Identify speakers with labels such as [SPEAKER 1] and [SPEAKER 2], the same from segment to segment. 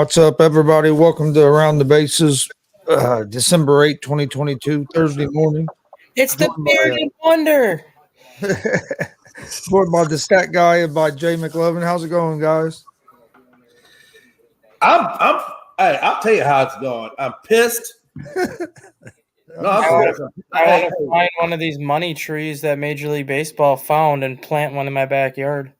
[SPEAKER 1] What's up, everybody? Welcome to Around the Bases, December 2022, Thursday morning.
[SPEAKER 2] It's the bearded wonder.
[SPEAKER 1] Joined by the stat guy and by Jay McLovin. How's it going, guys?
[SPEAKER 3] I'll tell you how it's going. I'm pissed.
[SPEAKER 2] I want to find one of these money trees that Major League Baseball found and plant one in my backyard.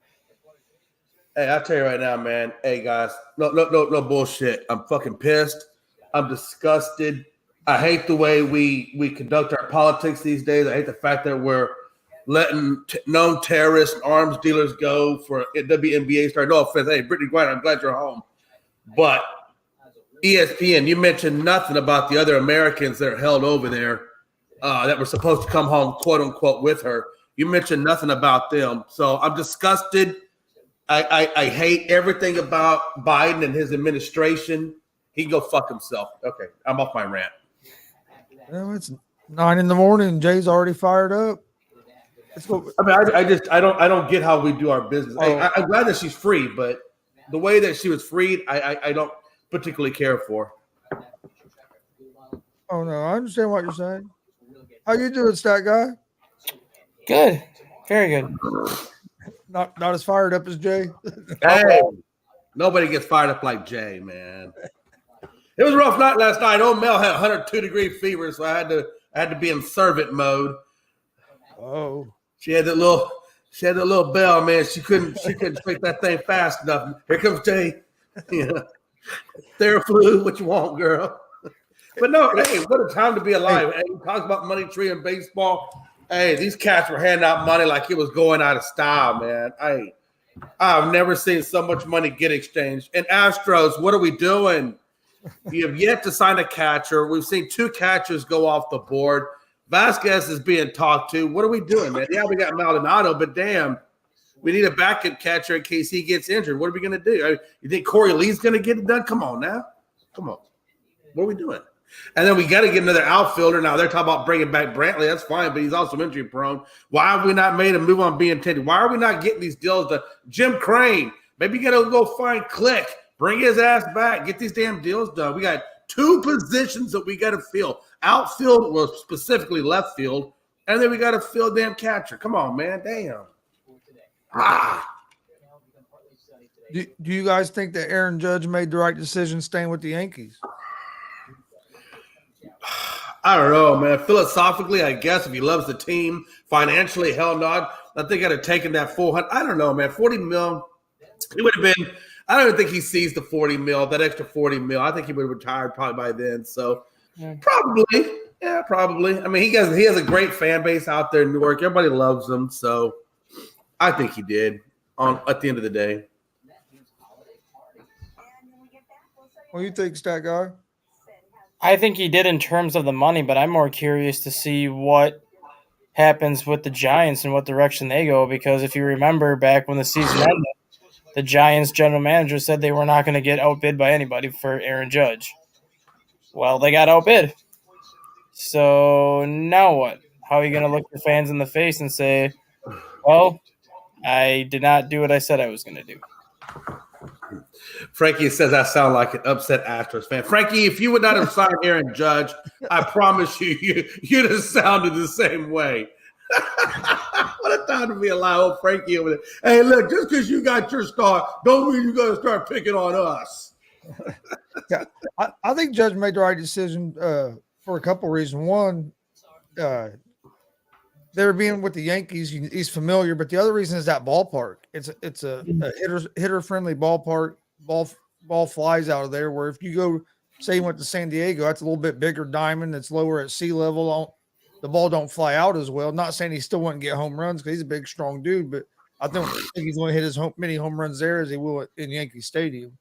[SPEAKER 3] Hey, I'll tell you right now, man. Hey, guys, no bullshit. I'm fucking pissed. I'm disgusted. I hate the way we conduct our politics these days. I hate the fact that we're letting known terrorists, arms dealers go for WNBA star. No offense. Hey, Brittany Griner, I'm glad you're home. But ESPN, you mentioned nothing about the other Americans that are held over there that were supposed to come home, quote unquote, with her. You mentioned nothing about them. So I'm disgusted. I hate everything about Biden and his administration. He can go fuck himself. Okay, I'm off my rant.
[SPEAKER 1] Well, it's 9 a.m. Jay's already fired up.
[SPEAKER 3] I mean, I don't get how we do our business. I'm glad that she's free, but the way that she was freed, I don't particularly care for.
[SPEAKER 1] Oh no, I understand what you're saying. How you doing, stat guy?
[SPEAKER 2] Good, very good.
[SPEAKER 1] Not as fired up as Jay.
[SPEAKER 3] Hey, nobody gets fired up like Jay, man. It was a rough night last night. Old Mel had 102-degree fever, so I had to be in servant mode.
[SPEAKER 1] Oh,
[SPEAKER 3] she had that little bell, man. She couldn't shake that thing fast enough. Here comes Jay. Yeah. Theraflu, what you want, girl? But no, hey, what a time to be alive. Hey, we talk about money tree and baseball. Hey, these cats were handing out money like it was going out of style, man. I've never seen so much money get exchanged. And Astros, what are we doing? You have yet to sign a catcher. We've seen 2 catchers go off the board. Vasquez is being talked to. What are we doing, man? Yeah, we got Maldonado, but damn, we need a backup catcher in case he gets injured. What are we going to do? You think Corey Lee's going to get it done? Come on now. Come on. What are we doing? And then we got to get another outfielder. Now, they're talking about bringing back Brantley. That's fine, but he's also injury prone. Why have we not made a move on being tended? Why are we not getting these deals to Jim Crane? Maybe you got to go find Click. Bring his ass back. Get these damn deals done. We got 2 positions that we got to fill. Outfield, well, specifically left field. And then we got to fill damn catcher. Come on, man. Damn.
[SPEAKER 1] Do you guys think that Aaron Judge made the right decision staying with the Yankees?
[SPEAKER 3] I don't know, man. Philosophically, I guess if he loves the team, financially, hell no. I think I'd have taken that 400. I don't know, man. 40 mil. He would have been. I don't even think he sees the 40 mil, that extra 40 mil. I think he would have retired probably by then. So probably. Yeah, probably. I mean, he has a great fan base out there in Newark. Everybody loves him. So I think he did at the end of the day.
[SPEAKER 1] What do you think, stat guy?
[SPEAKER 2] I think he did in terms of the money, but I'm more curious to see what happens with the Giants and what direction they go, because if you remember back when the season ended, the Giants general manager said they were not going to get outbid by anybody for Aaron Judge. Well, they got outbid. So now what? How are you going to look your fans in the face and say, well, I did not do what I said I was going to do?
[SPEAKER 3] Frankie says I sound like an upset Astros fan. Frankie, if you would not have signed Aaron Judge, I promise you'd have sounded the same way. What a time to be alive, old Frankie over there. Hey, look, just because you got your start, don't mean you're going to start picking on us.
[SPEAKER 1] Yeah, I think Judge made the right decision for a couple reasons. One, they're being with the Yankees. He's familiar, but the other reason is that ballpark. It's a hitter friendly ballpark. Ball flies out of there. Where if you go, say you went to San Diego, that's a little bit bigger diamond. That's lower at sea level. The ball don't fly out as well. Not saying he still wouldn't get home runs because he's a big, strong dude, but I don't think he's going to hit many home runs there as he will in Yankee Stadium.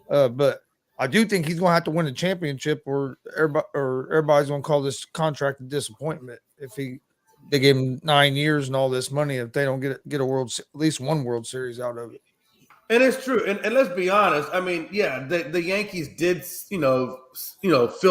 [SPEAKER 1] But I do think he's going to have to win a championship, or everybody's going to call this contract a disappointment if they gave him 9 years and all this money if they don't get at least one World Series out of it.
[SPEAKER 3] And it's true. And let's be honest. I mean, yeah, the Yankees did, fill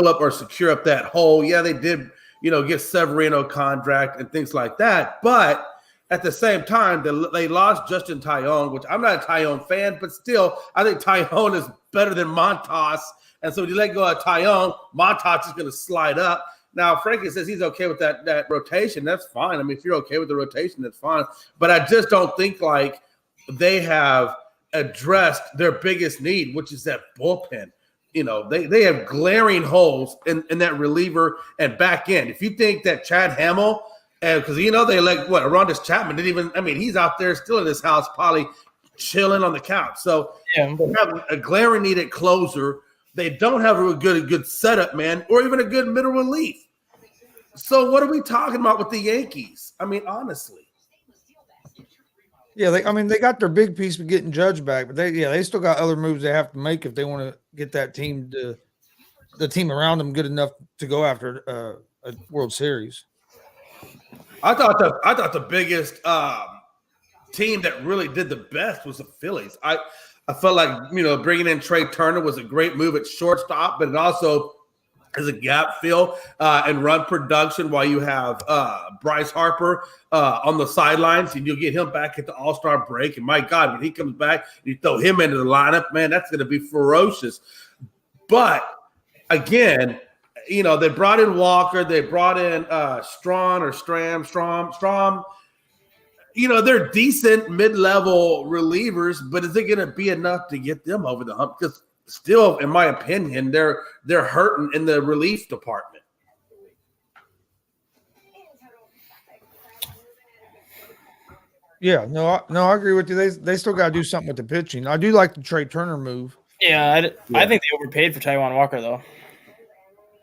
[SPEAKER 3] up or secure up that hole. Yeah, they did, get Severino contract and things like that. But at the same time, they lost Justin Tyone, which I'm not a Tyone fan, but still, I think Tyone is better than Montas. And so when you let go of Tyone, Montas is going to slide up. Now, Frankie says he's okay with that rotation. That's fine. I mean, if you're okay with the rotation, that's fine. But I just don't think like they have addressed their biggest need, which is that bullpen. You know, they have glaring holes in that reliever and back end. If you think that Chad Hamill, because they like what Aroldis Chapman didn't even. I mean, he's out there still in his house, probably chilling on the couch. So they have a glaring need at closer. They don't have a good setup, man, or even a good middle relief. So what are we talking about with the Yankees? I mean, honestly.
[SPEAKER 1] Yeah, they got their big piece of getting Judge back, but they still got other moves they have to make if they want to get that team the team around them good enough to go after a World Series.
[SPEAKER 3] I thought the biggest team that really did the best was the Phillies. I felt like bringing in Trey Turner was a great move at shortstop, but it also is a gap fill and run production while you have Bryce Harper on the sidelines, and you'll get him back at the All-Star break. And my God, when he comes back, you throw him into the lineup, man, that's going to be ferocious. But again, they brought in Walker, they brought in Strom. They're decent mid-level relievers, but is it going to be enough to get them over the hump? Because still, in my opinion, they're hurting in the relief department.
[SPEAKER 1] Yeah, I agree with you. They still got to do something with the pitching. I do like the Trey Turner move.
[SPEAKER 2] Yeah, I think they overpaid for Taijuan Walker though.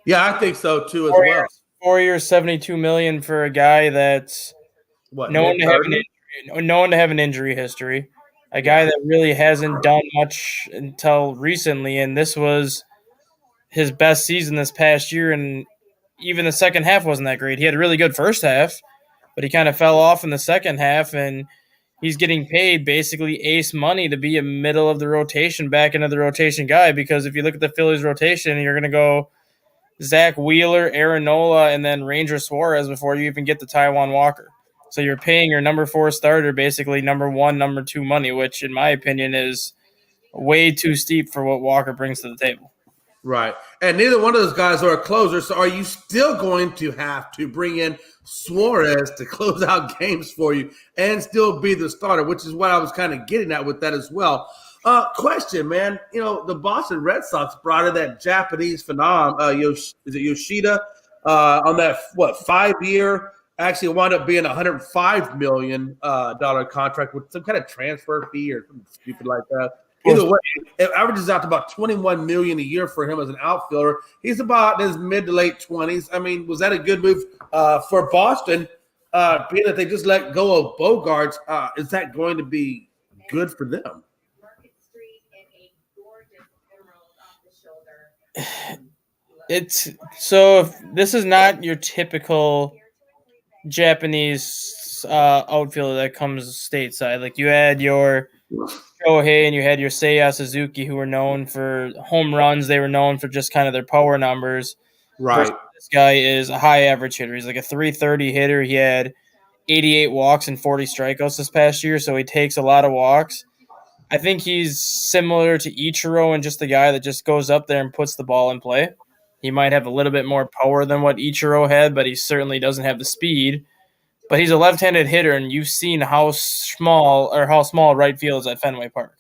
[SPEAKER 3] Yeah, I think so too as well.
[SPEAKER 2] 4 years, $72 million for a guy that's known to have an injury history. A guy that really hasn't done much until recently, and this was his best season this past year, and even the second half wasn't that great. He had a really good first half, but he kind of fell off in the second half, and he's getting paid basically ace money to be a middle of the rotation, back into the rotation guy, because if you look at the Phillies rotation, you're going to go Zach Wheeler, Aaron Nola, and then Ranger Suarez before you even get to Taijuan Walker. So you're paying your number 4 starter basically number 1, number 2 money, which in my opinion is way too steep for what Walker brings to the table.
[SPEAKER 3] Right. And neither one of those guys are a closer. So are you still going to have to bring in Suarez to close out games for you and still be the starter, which is what I was kind of getting at with that as well. Question, man. The Boston Red Sox brought in that Japanese phenom, is it Yoshida, on that, 5-year, actually wound up being $105 million contract with some kind of transfer fee or something stupid like that. Either way, it averages out to about $21 million a year for him as an outfielder. He's about in his mid to late 20s. I mean, was that a good move for Boston? Being that they just let go of Bogarts, is that going to be good for them?
[SPEAKER 2] If this is not your typical Japanese outfielder that comes stateside. Like you had your Shohei and you had your Seiya Suzuki, who were known for home runs. They were known for just kind of their power numbers.
[SPEAKER 3] Right.
[SPEAKER 2] This guy is a high average hitter. He's like a 330 hitter. He had 88 walks and 40 strikeouts this past year, so he takes a lot of walks. I think he's similar to Ichiro and just the guy that just goes up there and puts the ball in play. He might have a little bit more power than what Ichiro had, but he certainly doesn't have the speed. But he's a left-handed hitter, and you've seen how small right field is at Fenway Park.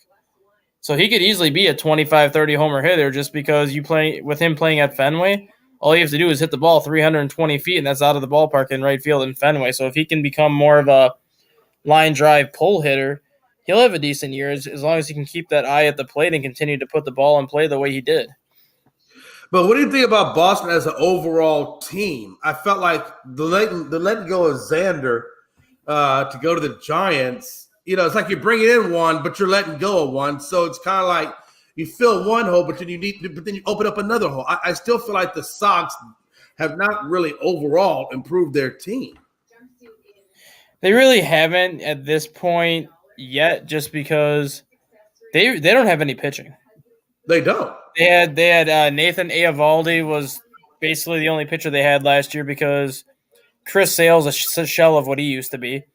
[SPEAKER 2] So he could easily be a 25, 30 homer hitter just because you play with him playing at Fenway. All you have to do is hit the ball 320 feet, and that's out of the ballpark in right field in Fenway. So if he can become more of a line drive pull hitter, he'll have a decent year as long as he can keep that eye at the plate and continue to put the ball in play the way he did.
[SPEAKER 3] But what do you think about Boston as an overall team? I felt like the letting go of Xander to go to the Giants, it's like you're bringing in one, but you're letting go of one. So it's kind of like you fill one hole, but then you open up another hole. I still feel like the Sox have not really overall improved their team.
[SPEAKER 2] They really haven't at this point yet, just because they don't have any pitching.
[SPEAKER 3] They don't.
[SPEAKER 2] They had Nathan Eovaldi was basically the only pitcher they had last year because Chris Sale's a shell of what he used to be.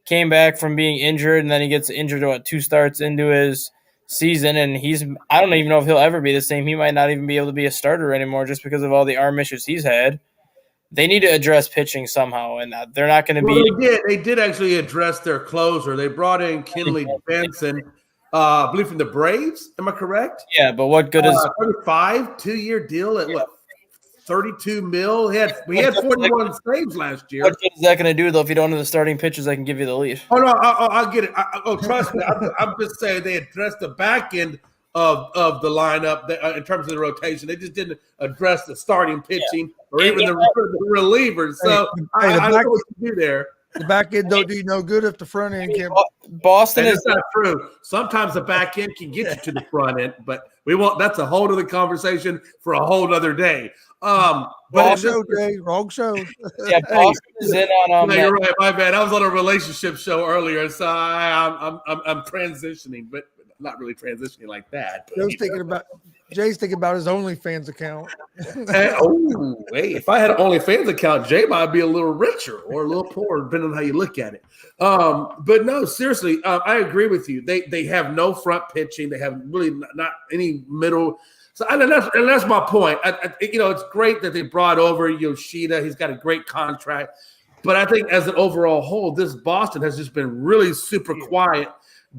[SPEAKER 2] came back from being injured, and then he gets injured 2 starts into his season, and I don't even know if he'll ever be the same. He might not even be able to be a starter anymore just because of all the arm issues he's had. They need to address pitching somehow, and they're not going to be.
[SPEAKER 3] They did actually address their closer. They brought in Kenley Benson, I believe from the Braves. Am I correct?
[SPEAKER 2] Yeah, but what good is
[SPEAKER 3] 35 2-year deal at what? 32 mil. He had 41 saves last year.
[SPEAKER 2] What good is that going to do though if you don't have the starting pitchers that can give you the lead?
[SPEAKER 3] Oh no, I'll get it. Trust me. I'm just saying they addressed the back end of the lineup in terms of the rotation. They just didn't address the starting pitching or even the relievers. So I know what you do there.
[SPEAKER 1] The back end don't do no good if the front end can't.
[SPEAKER 2] Boston
[SPEAKER 3] is not true. Sometimes the back end can get you to the front end, but we won't. That's a whole other conversation for a whole other day. But
[SPEAKER 1] wrong show, Jay. Wrong show.
[SPEAKER 2] Yeah, Boston is in on.
[SPEAKER 3] No, you're right. My bad. I was on a relationship show earlier, so I'm transitioning, but not really transitioning like that. But,
[SPEAKER 1] Jay's thinking about his OnlyFans account.
[SPEAKER 3] Hey, if I had an OnlyFans account, Jay might be a little richer or a little poorer, depending on how you look at it. But no, seriously, I agree with you. They have no front pitching. They have really not any middle. So and that's my point. It's great that they brought over Yoshida. He's got a great contract. But I think as an overall whole, this Boston has just been really super quiet,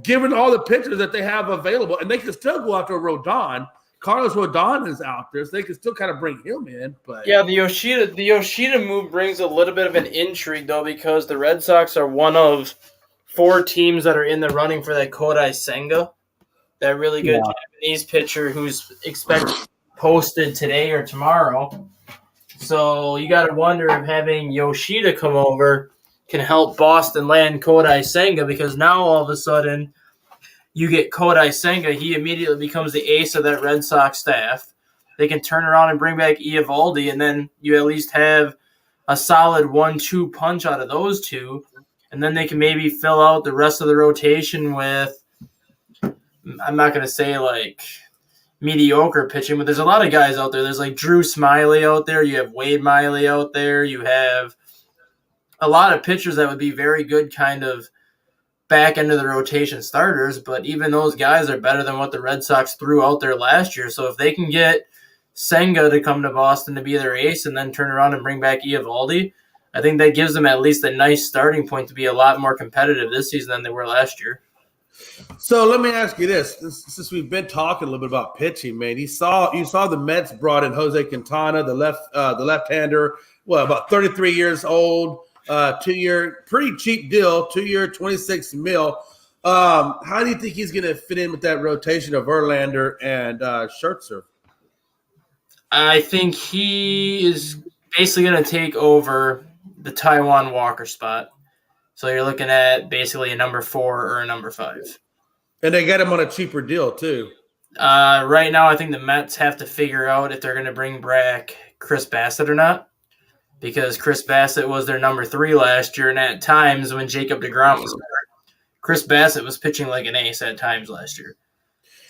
[SPEAKER 3] given all the pitchers that they have available. And they can still go after Rodon. Carlos Rodon is out there, so they can still kind of bring him in. But
[SPEAKER 2] yeah, the Yoshida move brings a little bit of an intrigue, though, because the Red Sox are one of 4 teams that are in the running for that Kodai Senga, that really good Japanese pitcher who's expected posted today or tomorrow. So you got to wonder if having Yoshida come over can help Boston land Kodai Senga, because now all of a sudden you get Kodai Senga, he immediately becomes the ace of that Red Sox staff. They can turn around and bring back Eovaldi, and then you at least have a solid 1-2 punch out of those two, and then they can maybe fill out the rest of the rotation with, I'm not going to say like mediocre pitching, but there's a lot of guys out there. There's like Drew Smiley out there. You have Wade Miley out there. You have a lot of pitchers that would be very good kind of back end of the rotation starters, but even those guys are better than what the Red Sox threw out there last year. So if they can get Senga to come to Boston to be their ace and then turn around and bring back Eovaldi, I think that gives them at least a nice starting point to be a lot more competitive this season than they were last year.
[SPEAKER 3] So let me ask you this: since we've been talking a little bit about pitching, man, you saw the Mets brought in Jose Quintana, the left-hander, about 33 years old, 2-year, pretty cheap deal, 2-year, 26 mil. How do you think he's going to fit in with that rotation of Verlander and Scherzer?
[SPEAKER 2] I think he is basically going to take over the Taijuan Walker spot. So you're looking at basically a number 4 or a number 5.
[SPEAKER 3] And they got him on a cheaper deal too.
[SPEAKER 2] Right now, I think the Mets have to figure out if they're going to bring back Chris Bassett or not, because Chris Bassett was their number 3 last year, and at times when Jacob deGrom was there, Chris Bassett was pitching like an ace at times last year.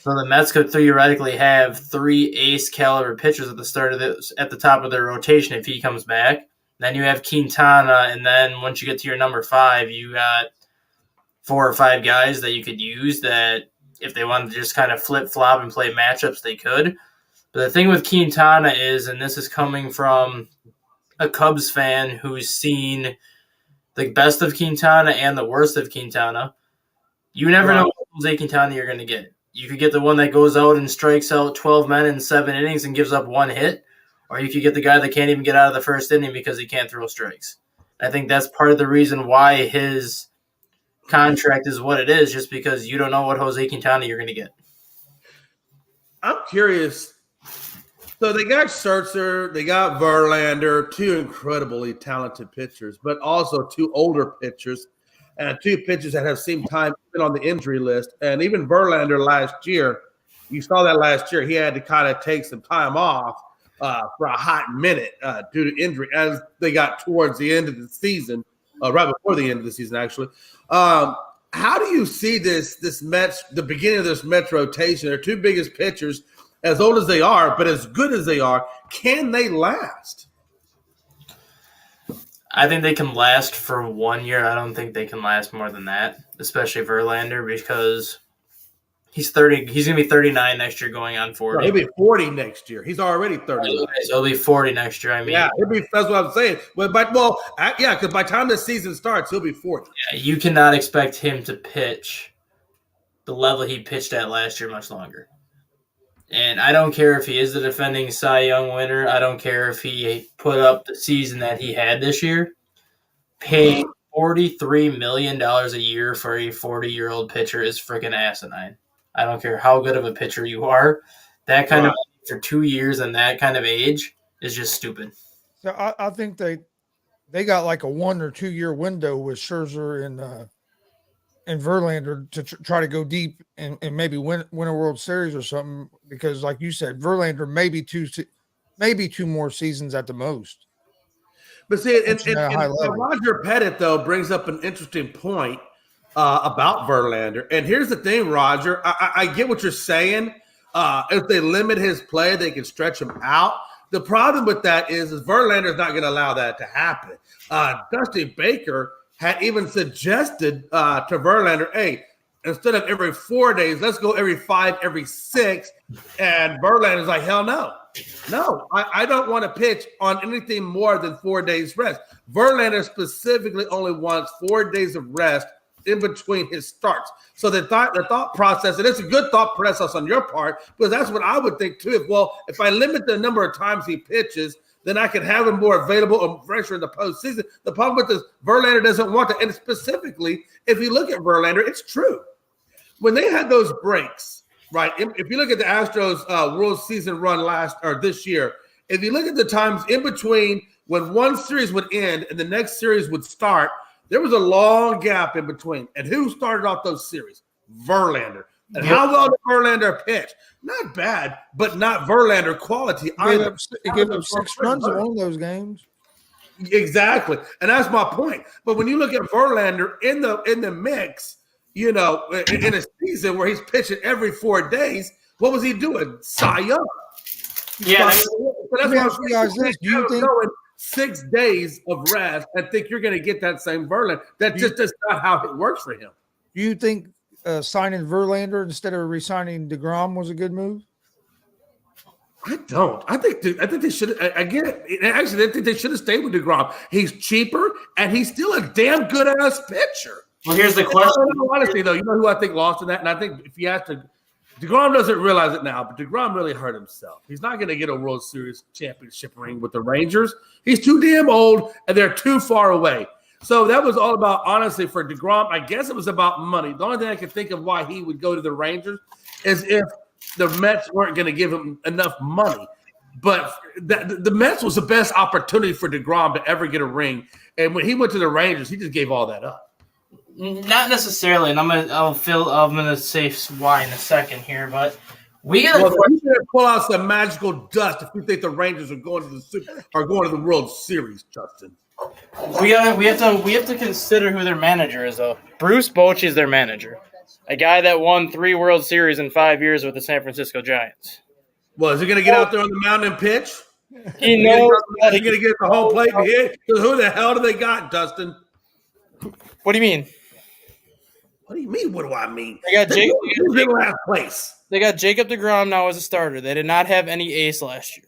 [SPEAKER 2] So the Mets could theoretically have 3 ace caliber pitchers at the top of their rotation if he comes back. Then you have Quintana, and then once you get to your number 5, you got 4 or 5 guys that you could use that if they wanted to just kind of flip-flop and play matchups, they could. But the thing with Quintana is, and this is coming from a Cubs fan who's seen the best of Quintana and the worst of Quintana, you never know what Jose Quintana you're going to get. You could get the one that goes out and strikes out 12 men in 7 innings and gives up 1 hit, or you could get the guy that can't even get out of the first inning because he can't throw strikes. I think that's part of the reason why his contract is what it is, just because you don't know what Jose Quintana you're going to get.
[SPEAKER 3] I'm curious. So they got Scherzer, they got Verlander, 2 incredibly talented pitchers, but also 2 older pitchers and 2 pitchers that have seen time been on the injury list. And even Verlander last year, you saw that last year, he had to kind of take some time off for a hot minute due to injury as they got towards the end of the season, right before the end of the season, actually. How do you see this Mets, the beginning of this Mets rotation? Their 2 biggest pitchers, as old as they are, but as good as they are, can they last?
[SPEAKER 2] I think they can last for 1 year. I don't think they can last more than that, especially Verlander, because he's 30. He's gonna be 39 next year, going on 40.
[SPEAKER 3] No, he'll be 40 next year. He's already 39.
[SPEAKER 2] Okay, so he'll be 40 next year. I mean,
[SPEAKER 3] Yeah, that's what I'm saying. Because by the time the season starts, he'll be 40.
[SPEAKER 2] yeah, you cannot expect him to pitch the level he pitched at last year much longer. And I don't care if he is the defending Cy Young winner. I don't care if he put up the season that he had this year. Paying $43 million a year for a 40-year-old pitcher is freaking asinine. I don't care how good of a pitcher you are. That kind of for 2 years and that kind of age is just stupid.
[SPEAKER 1] So I think they got like a 1 or 2 year window with Scherzer and Verlander to try to go deep and maybe win a World Series or something. Because, like you said, Verlander maybe two more seasons at the most.
[SPEAKER 3] But see, and Roger Pettit, though, brings up an interesting point about Verlander. And here's the thing, Roger. I get what you're saying. If they limit his play, they can stretch him out. The problem with that is Verlander's not going to allow that to happen. Dusty Baker had even suggested to Verlander, hey, instead of every 4 days, let's go every 5, every 6. And Verlander's like, hell no. No, I don't want to pitch on anything more than 4 days rest. Verlander specifically only wants 4 days of rest in between his starts. So the thought process, and it's a good thought process on your part, because that's what I would think too. If I limit the number of times he pitches, then I can have him more available or fresher in the postseason. The problem with this, Verlander doesn't want to. And specifically, if you look at Verlander, it's true. When they had those breaks, right? If you look at the Astros World Season run this year, if you look at the times in between when one series would end and the next series would start, there was a long gap in between. And who started off those series? Verlander. And how well did Verlander pitch? Not bad, but not Verlander quality either.
[SPEAKER 1] It gave up 6 runs in one of those games.
[SPEAKER 3] Exactly. And that's my point. But when you look at Verlander in the mix, in a season where he's pitching every 4 days, what was he doing? Cy Young.
[SPEAKER 2] Yeah.
[SPEAKER 3] That's why you guys do you think 6 days of rest and think you're going to get that same Verlander? That's not how it works for him.
[SPEAKER 1] Do you think signing Verlander instead of re-signing DeGrom was a good move?
[SPEAKER 3] I don't. I think they should. Again, actually, I think they should have stayed with DeGrom. He's cheaper and he's still a damn good ass pitcher.
[SPEAKER 2] Well, here's the question.
[SPEAKER 3] Honestly, though, you know who I think lost in that? And I think if you have to, DeGrom doesn't realize it now, but DeGrom really hurt himself. He's not going to get a World Series championship ring with the Rangers. He's too damn old, and they're too far away. So that was all about, honestly, for DeGrom. I guess it was about money. The only thing I can think of why he would go to the Rangers is if the Mets weren't going to give him enough money. But the Mets was the best opportunity for DeGrom to ever get a ring. And when he went to the Rangers, he just gave all that up.
[SPEAKER 2] Not necessarily, and I'm gonna say why in a second here, but we gotta
[SPEAKER 3] pull out some magical dust if we think the Rangers are going to the World Series, Justin.
[SPEAKER 2] We have to consider who their manager is, though. Bruce Bochy is their manager, a guy that won 3 World Series in 5 years with the San Francisco Giants.
[SPEAKER 3] Well, is he gonna get out there on the mound and pitch?
[SPEAKER 2] He knows that
[SPEAKER 3] he's gonna get the whole plate and hit. Who the hell do they got, Dustin?
[SPEAKER 2] What do you mean?
[SPEAKER 3] What do you mean? What do I mean?
[SPEAKER 2] They got
[SPEAKER 3] last place.
[SPEAKER 2] They got Jacob deGrom now as a starter. They did not have any ace last year.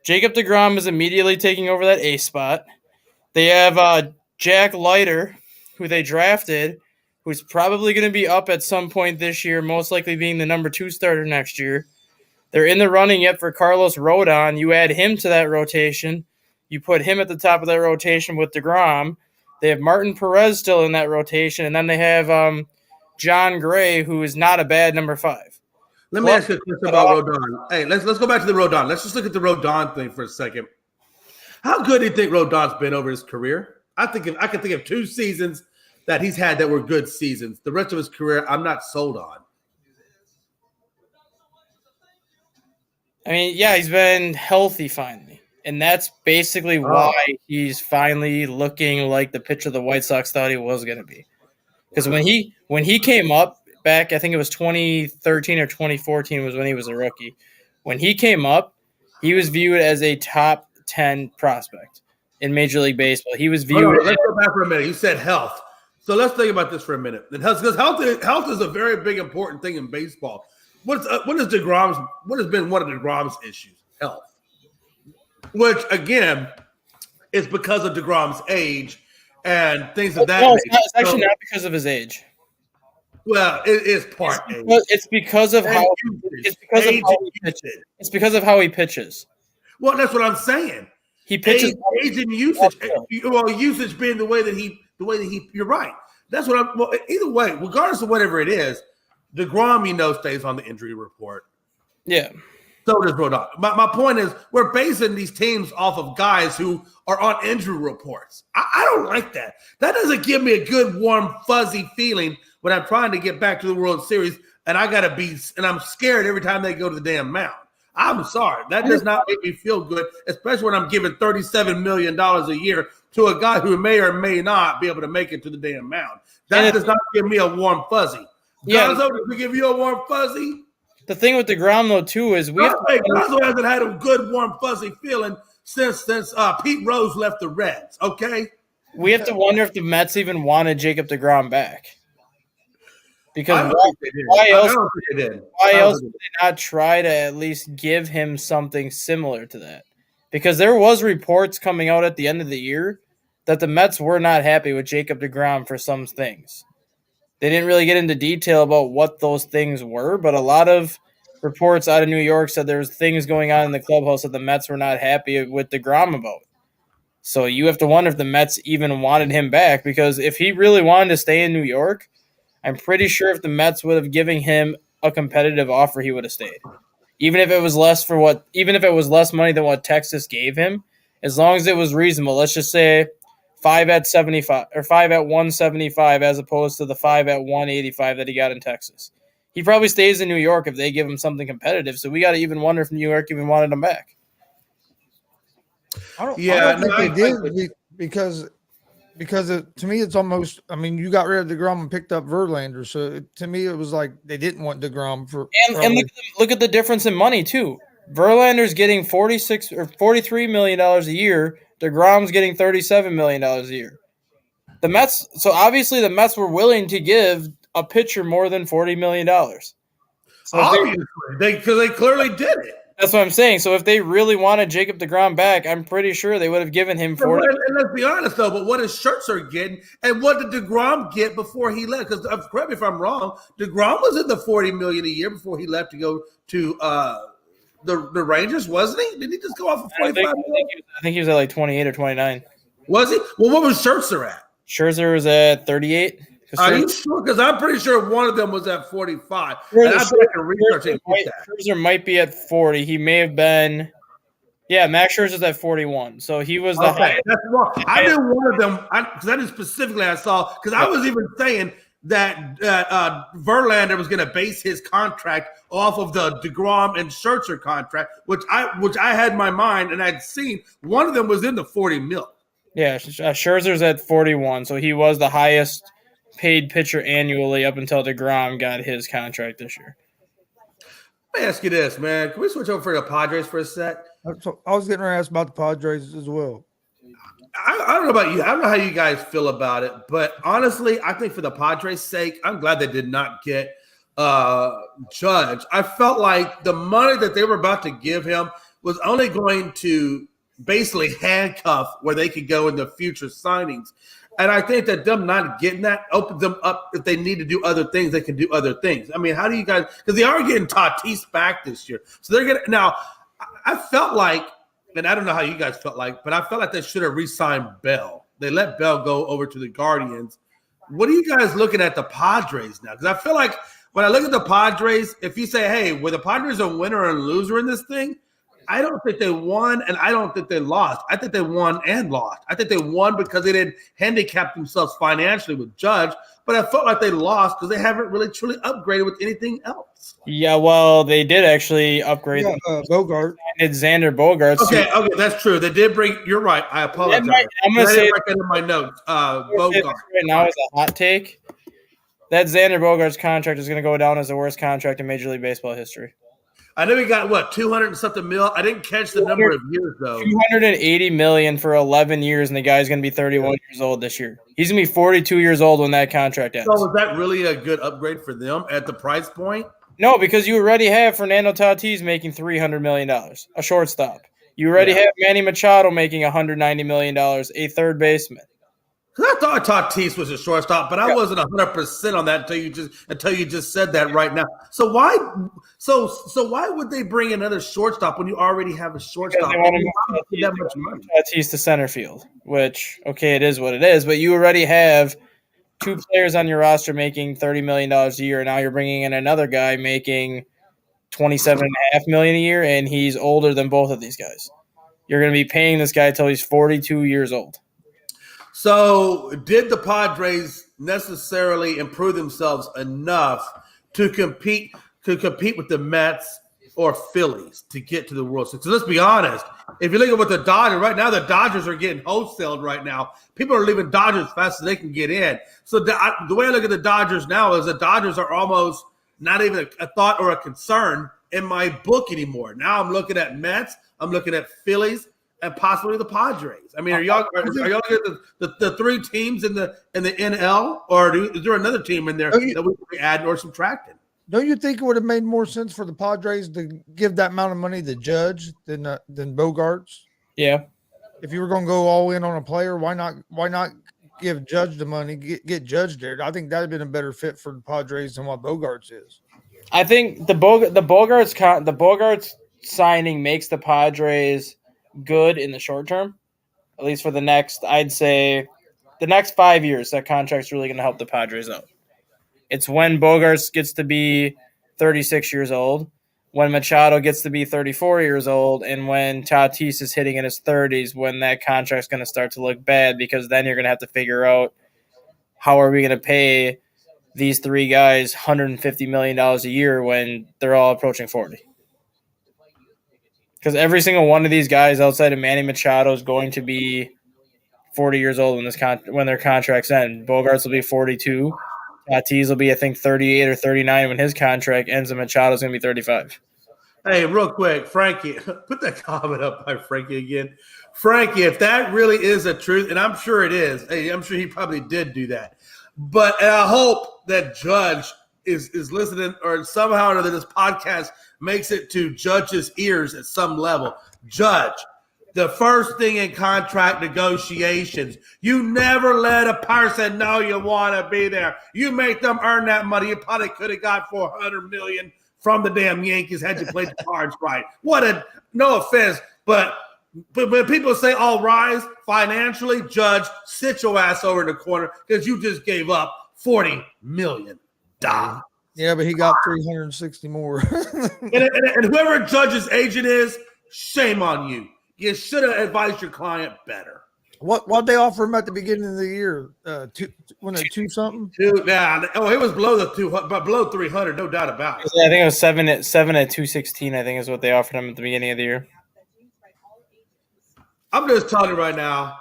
[SPEAKER 2] Jacob deGrom is immediately taking over that ace spot. They have Jack Leiter, who they drafted, who's probably going to be up at some point this year, most likely being the number 2 starter next year. They're in the running yet for Carlos Rodon. You add him to that rotation. You put him at the top of that rotation with deGrom. They have Martin Perez still in that rotation, and then they have John Gray, who is not a bad number 5.
[SPEAKER 3] Let me ask you a question about Rodon. Hey, let's go back to the Rodon. Let's just look at the Rodon thing for a second. How good do you think Rodon's been over his career? I can think of 2 seasons that he's had that were good seasons. The rest of his career, I'm not sold on.
[SPEAKER 2] I mean, yeah, he's been healthy finally. And that's basically why he's finally looking like the pitcher the White Sox thought he was going to be. Because when he came up back, I think it was 2013 or 2014 was when he was a rookie. When he came up, he was viewed as a top 10 prospect. in Major League Baseball. He was
[SPEAKER 3] Hold
[SPEAKER 2] viewed.
[SPEAKER 3] on, let's go back for a minute. You said health. So let's think about this for a minute. Because health is a very big, important thing in baseball. What has been one of DeGrom's issues? Health. Which, again, is because of DeGrom's age and things of that
[SPEAKER 2] No,
[SPEAKER 3] nature.
[SPEAKER 2] it's actually not because of his age.
[SPEAKER 3] Well, it is part age.
[SPEAKER 2] It's because of how
[SPEAKER 3] usage.
[SPEAKER 2] It's because of how he pitches.
[SPEAKER 3] Well, that's what I'm saying.
[SPEAKER 2] He pitches
[SPEAKER 3] age and usage. Well, usage being the way that he. You're right. That's what I'm. Well, either way, regardless of whatever it is, DeGrom, stays on the injury report.
[SPEAKER 2] Yeah.
[SPEAKER 3] So does Rodon. My point is, we're basing these teams off of guys who are on injury reports. I don't like that. That doesn't give me a good, warm, fuzzy feeling when I'm trying to get back to the World Series and I'm scared every time they go to the damn mound. I'm sorry. That does not make me feel good, especially when I'm giving $37 million a year to a guy who may or may not be able to make it to the damn mound. That does not give me a warm fuzzy. Gonzo, does it give you a warm fuzzy?
[SPEAKER 2] The thing with DeGrom, though, too, is
[SPEAKER 3] Gonzo hasn't had a good, warm, fuzzy feeling since Pete Rose left the Reds, okay?
[SPEAKER 2] We have to wonder if the Mets even wanted Jacob DeGrom back. Because why else would they not try to at least give him something similar to that? Because there was reports coming out at the end of the year that the Mets were not happy with Jacob DeGrom for some things. They didn't really get into detail about what those things were, but a lot of reports out of New York said there was things going on in the clubhouse that the Mets were not happy with DeGrom about. So you have to wonder if the Mets even wanted him back, because if he really wanted to stay in New York, I'm pretty sure if the Mets would have given him a competitive offer, he would have stayed. Even if it was less money than what Texas gave him, as long as it was reasonable. Let's just say 5 at 75 or 5 at 175 as opposed to the 5 at 185 that he got in Texas. He probably stays in New York if they give him something competitive. So we got to even wonder if New York even wanted him back.
[SPEAKER 1] I don't think they did because to me it's almost. I mean, you got rid of DeGrom and picked up Verlander, so to me it was like they didn't want DeGrom for.
[SPEAKER 2] And look at the difference in money too. Verlander's getting $46 or $43 million a year. DeGrom's getting $37 million a year. The Mets. So obviously the Mets were willing to give a pitcher more than $40 million. So
[SPEAKER 3] obviously, because they clearly did it.
[SPEAKER 2] That's what I'm saying. So if they really wanted Jacob DeGrom back, I'm pretty sure they would have given him 40.
[SPEAKER 3] And let's be honest, though, but what is Scherzer getting, and what did DeGrom get before he left? Because correct me if I'm wrong, DeGrom was in the $40 million a year before he left to go to the Rangers, wasn't he? Did he just go off of 25 million?
[SPEAKER 2] I think he was at like 28 or 29.
[SPEAKER 3] Was he? Well, what was Scherzer at?
[SPEAKER 2] Scherzer was at 38.
[SPEAKER 3] Are you sure? Because I'm pretty sure one of them was at 45. And I bet I can research and get that.
[SPEAKER 2] Scherzer might be at 40. He may have been. Yeah, Max Scherzer's at 41. So he was the highest.
[SPEAKER 3] That's wrong. I knew one of them, because I knew specifically I saw, because I was even saying that Verlander was going to base his contract off of the DeGrom and Scherzer contract, which I had in my mind and I'd seen. One of them was in the 40 mil.
[SPEAKER 2] Yeah, Scherzer's at 41. So he was the highest paid pitcher annually up until DeGrom got his contract this year.
[SPEAKER 3] Let me ask you this, man. Can we switch over to the Padres for a sec?
[SPEAKER 1] I was getting ready to ask about the Padres as well.
[SPEAKER 3] I don't know about you. I don't know how you guys feel about it, but honestly, I think for the Padres' sake, I'm glad they did not get Judge. I felt like the money that they were about to give him was only going to basically handcuff where they could go in the future signings. And I think that them not getting that opens them up. If they need to do other things, they can do other things. I mean, how do you guys – because they are getting Tatis back this year. So they're going to – now, I felt like – and I don't know how you guys felt like, but I felt like they should have re-signed Bell. They let Bell go over to the Guardians. What are you guys looking at the Padres now? Because I feel like when I look at the Padres, if you say, hey, were the Padres a winner and loser in this thing? I don't think they won, and I don't think they lost. I think they won and lost. I think they won because they didn't handicap themselves financially with Judge, but I felt like they lost because they haven't really truly upgraded with anything else.
[SPEAKER 2] Yeah, well, they did actually upgrade.
[SPEAKER 1] Bogart.
[SPEAKER 2] It's Xander Bogaerts.
[SPEAKER 3] Okay, that's true. They did bring – you're right. I apologize.
[SPEAKER 2] I'm going to say
[SPEAKER 3] right in my notes. Bogart.
[SPEAKER 2] Right now is a hot take. That Xander Bogaerts contract is going to go down as the worst contract in Major League Baseball history.
[SPEAKER 3] I know he got what 200 and something mil. I didn't catch the number of years though.
[SPEAKER 2] 280 million for 11 years, and the guy's going to be 31 years old this year. He's going to be 42 years old when that contract ends.
[SPEAKER 3] So was that really a good upgrade for them at the price point?
[SPEAKER 2] No, because you already have Fernando Tatis making $300 million, a shortstop. You already have Manny Machado making $190 million, a third baseman.
[SPEAKER 3] I thought Tatis was a shortstop, but I wasn't 100% on that until you just said that right now. So why would they bring another shortstop when you already have a shortstop?
[SPEAKER 2] They want to move that much money. Tatis to center field, which it is what it is. But you already have two players on your roster making $30 million a year. Now you're bringing in another guy making $27.5 million a year, and he's older than both of these guys. You're going to be paying this guy until he's 42 years old.
[SPEAKER 3] So did the Padres necessarily improve themselves enough to compete with the Mets or Phillies to get to the World Series? So let's be honest. If you look at what the Dodgers right now, the Dodgers are getting wholesaled right now. People are leaving Dodgers as fast as they can get in. So the way I look at the Dodgers now is the Dodgers are almost not even a thought or a concern in my book anymore. Now I'm looking at Mets, I'm looking at Phillies, and possibly the Padres. I mean, are y'all looking at the three teams in the NL, or is there another team in there that we can be adding or subtracting?
[SPEAKER 1] Don't you think it would have made more sense for the Padres to give that amount of money to Judge than Bogarts?
[SPEAKER 2] Yeah.
[SPEAKER 1] If you were going to go all in on a player, why not give Judge the money, get Judge there? I think that would have been a better fit for the Padres than what Bogarts is.
[SPEAKER 2] I think the Bogarts signing makes the Padres good in the short term, at least for the next, I'd say, the next 5 years. That contract's really going to help the Padres out. It's when Bogarts gets to be 36 years old, when Machado gets to be 34 years old, and when Tatis is hitting in his 30s, when that contract's going to start to look bad, because then you're going to have to figure out how are we going to pay these three guys $150 million a year when they're all approaching 40. Because every single one of these guys outside of Manny Machado is going to be 40 years old when their contracts end. Bogarts will be 42. Tatis will be, I think, 38 or 39 when his contract ends, and Machado's going to be 35.
[SPEAKER 3] Hey, real quick, Frankie, put that comment up by Frankie again. Frankie, if that really is a truth, and I'm sure it is, hey, I'm sure he probably did do that. But I hope that Judge is listening, or somehow or other this podcast makes it to Judge's ears at some level. Judge, the first thing in contract negotiations, you never let a person know you want to be there. You make them earn that money. You probably could have got $400 million from the damn Yankees had you played the cards right. No offense, but when people say all rise financially, Judge, sit your ass over in the corner because you just gave up $40 million.
[SPEAKER 1] Yeah, but he got 360 more.
[SPEAKER 3] and whoever Judge's agent is, shame on you. You should have advised your client better.
[SPEAKER 1] What they offer him at the beginning of the year? Two something?
[SPEAKER 3] Yeah. Oh, it was below 300, no doubt about it.
[SPEAKER 2] I think it was seven at 216. I think is what they offered him at the beginning of the year.
[SPEAKER 3] I'm just telling you right now.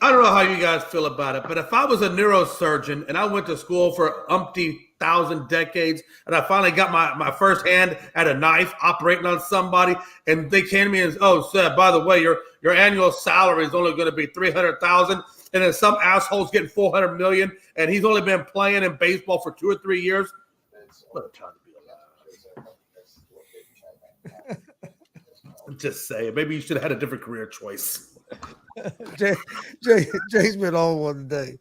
[SPEAKER 3] I don't know how you guys feel about it, but if I was a neurosurgeon and I went to school for umpty thousand decades and I finally got my first hand at a knife operating on somebody, and they came to me and, oh, sir, by the way, your annual salary is only going to be $300,000, and then some asshole's getting $400 million, and he's only been playing in baseball for 2 or 3 years. What a time to be alive. I'm just saying, maybe you should have had a different career choice.
[SPEAKER 1] Jay's been on one today.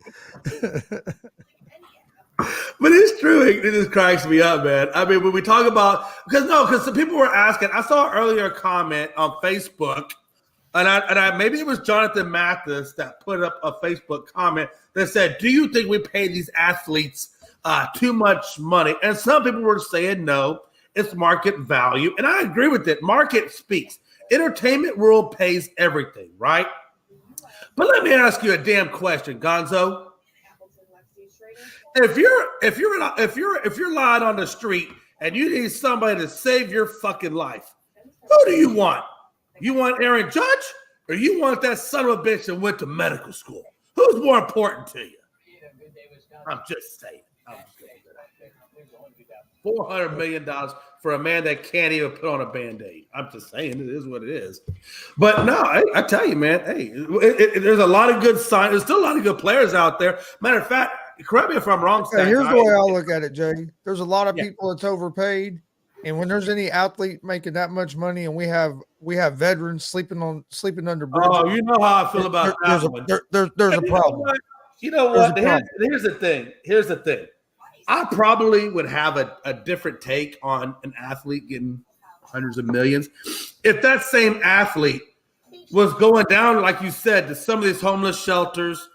[SPEAKER 3] But it's true. It just cracks me up, man. I mean, when we talk about – because some people were asking – I saw earlier a comment on Facebook, and I maybe it was Jonathan Mathis that put up a Facebook comment that said, do you think we pay these athletes too much money? And some people were saying no, it's market value. And I agree with it. Market speaks. Entertainment world pays everything, right? But let me ask you a damn question, Gonzo. If you're lying on the street and you need somebody to save your fucking life, who do you want? You want Aaron Judge, or you want that son of a bitch that went to medical school? Who's more important to you? I'm just saying. I'm just gonna put that out there. $400 million for a man that can't even put on a Band-Aid. I'm just saying, it is what it is. But no, I tell you, man, hey, there's a lot of good signs. There's still a lot of good players out there. Matter of fact, correct me if I'm wrong, Stan.
[SPEAKER 1] Here's the way I look at it, Jay. There's a lot of people that's overpaid, and when there's any athlete making that much money, and we have veterans sleeping under bridges.
[SPEAKER 3] Oh, you know how I feel about that.
[SPEAKER 1] There's a problem.
[SPEAKER 3] You know what? Here's the thing. Here's the thing. I probably would have a different take on an athlete getting hundreds of millions if that same athlete was going down, like you said, to some of these homeless shelters,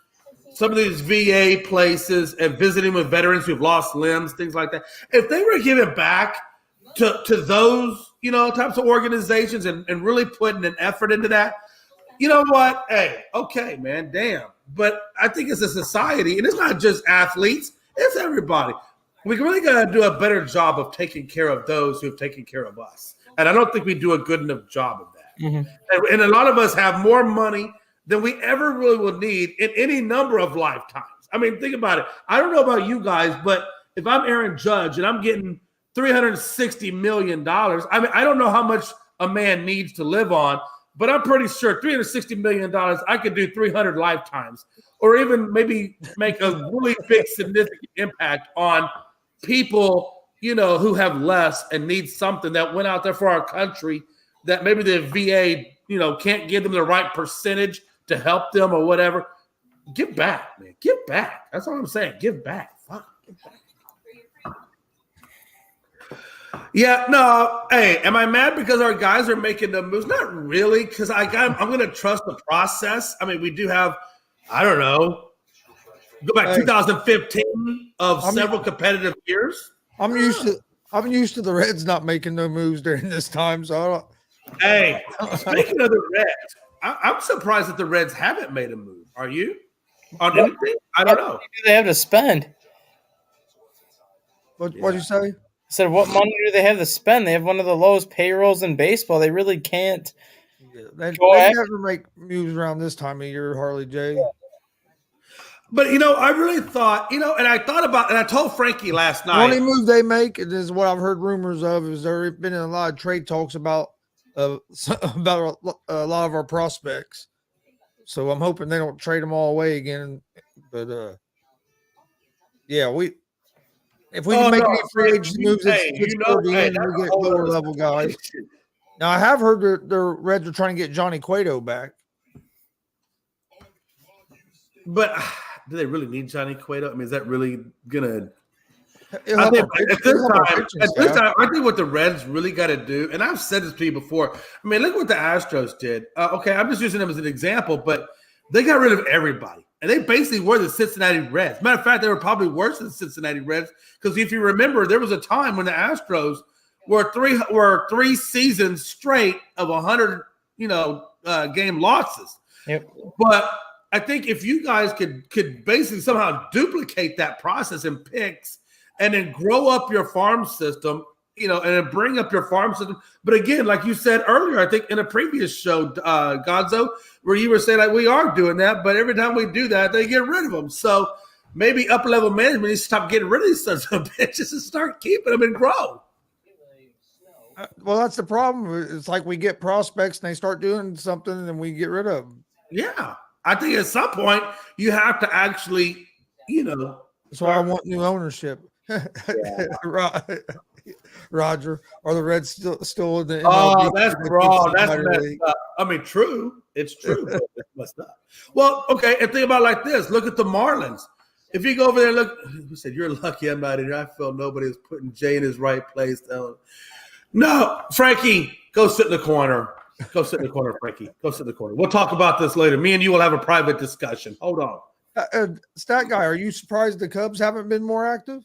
[SPEAKER 3] some of these VA places, and visiting with veterans who've lost limbs, things like that. If they were giving back to those, types of organizations and really putting an effort into that, you know what? Hey, okay, man, damn. But I think it's a society, and it's not just athletes. It's everybody. We really got to do a better job of taking care of those who have taken care of us. And I don't think we do a good enough job of that. Mm-hmm. And a lot of us have more money than we ever really will need in any number of lifetimes. I mean, think about it. I don't know about you guys, but if I'm Aaron Judge and I'm getting $360 million, I mean, I don't know how much a man needs to live on, but I'm pretty sure $360 million, I could do 300 lifetimes, or even maybe make a really big, significant impact on people, who have less and need something that went out there for our country that maybe the VA, can't give them the right percentage to help them or whatever. Give back, man. Give back. That's all I'm saying. Give back. Fuck. Give back. Yeah, no. Hey, am I mad because our guys are making the moves? Not really, because I'm going to trust the process. I mean, we do have, I don't know, go back 2015 of several competitive years. I'm used
[SPEAKER 1] to the Reds not making no moves during this time. So I don't.
[SPEAKER 3] Hey, speaking of the Reds, I'm surprised that the Reds haven't made a move. Are you? On anything? I don't know.
[SPEAKER 2] Do they have to spend?
[SPEAKER 1] What'd you say?
[SPEAKER 2] I said, what money do they have to spend? They have one of the lowest payrolls in baseball. They really can't.
[SPEAKER 1] Yeah, they never make moves around this time of year, Harley J. Yeah.
[SPEAKER 3] But, I really thought, and I thought about, and I told Frankie last night.
[SPEAKER 1] The only move they make, and this is what I've heard rumors of, is there been a lot of trade talks about a lot of our prospects. So I'm hoping they don't trade them all away again. But, yeah, if we can make any free agency moves, it's toward the end and we get lower level guys. Now, I have heard the Reds are trying to get Johnny Cueto back.
[SPEAKER 3] But do they really need Johnny Cueto? I mean, is that really going to – I think at this time, I think what the Reds really got to do, and I've said this to you before. I mean, look what the Astros did. Okay, I'm just using them as an example, but they got rid of everybody. And they basically were the Cincinnati Reds. Matter of fact, they were probably worse than the Cincinnati Reds because if you remember, there was a time when the Astros were three seasons straight of 100, game losses. Yep. But I think if you guys could basically somehow duplicate that process in picks and then grow up your farm system, and then bring up your farm system. But again, like you said earlier, I think in a previous show, Gonzo, where you were saying like we are doing that, but every time we do that, they get rid of them. So maybe upper level management needs to stop getting rid of these sons of bitches and start keeping them and grow.
[SPEAKER 1] Well, that's the problem. It's like we get prospects and they start doing something and then we get rid of them.
[SPEAKER 3] Yeah. I think at some point you have to actually,
[SPEAKER 1] That's why I want new ownership. Yeah. Roger, are the Reds still in the MLB?
[SPEAKER 3] Oh, that's wrong. That's messed up. I mean, true. It's true. But it's messed up. Well, okay, and think about it like this. Look at the Marlins. If you go over there and look, you said, you're lucky I'm not in here. I felt nobody was putting Jay in his right place. No, Frankie, go sit in the corner. Go sit in the corner, Frankie. Go sit in the corner. We'll talk about this later. Me and you will have a private discussion. Hold on.
[SPEAKER 1] Stat guy, are you surprised the Cubs haven't been more active?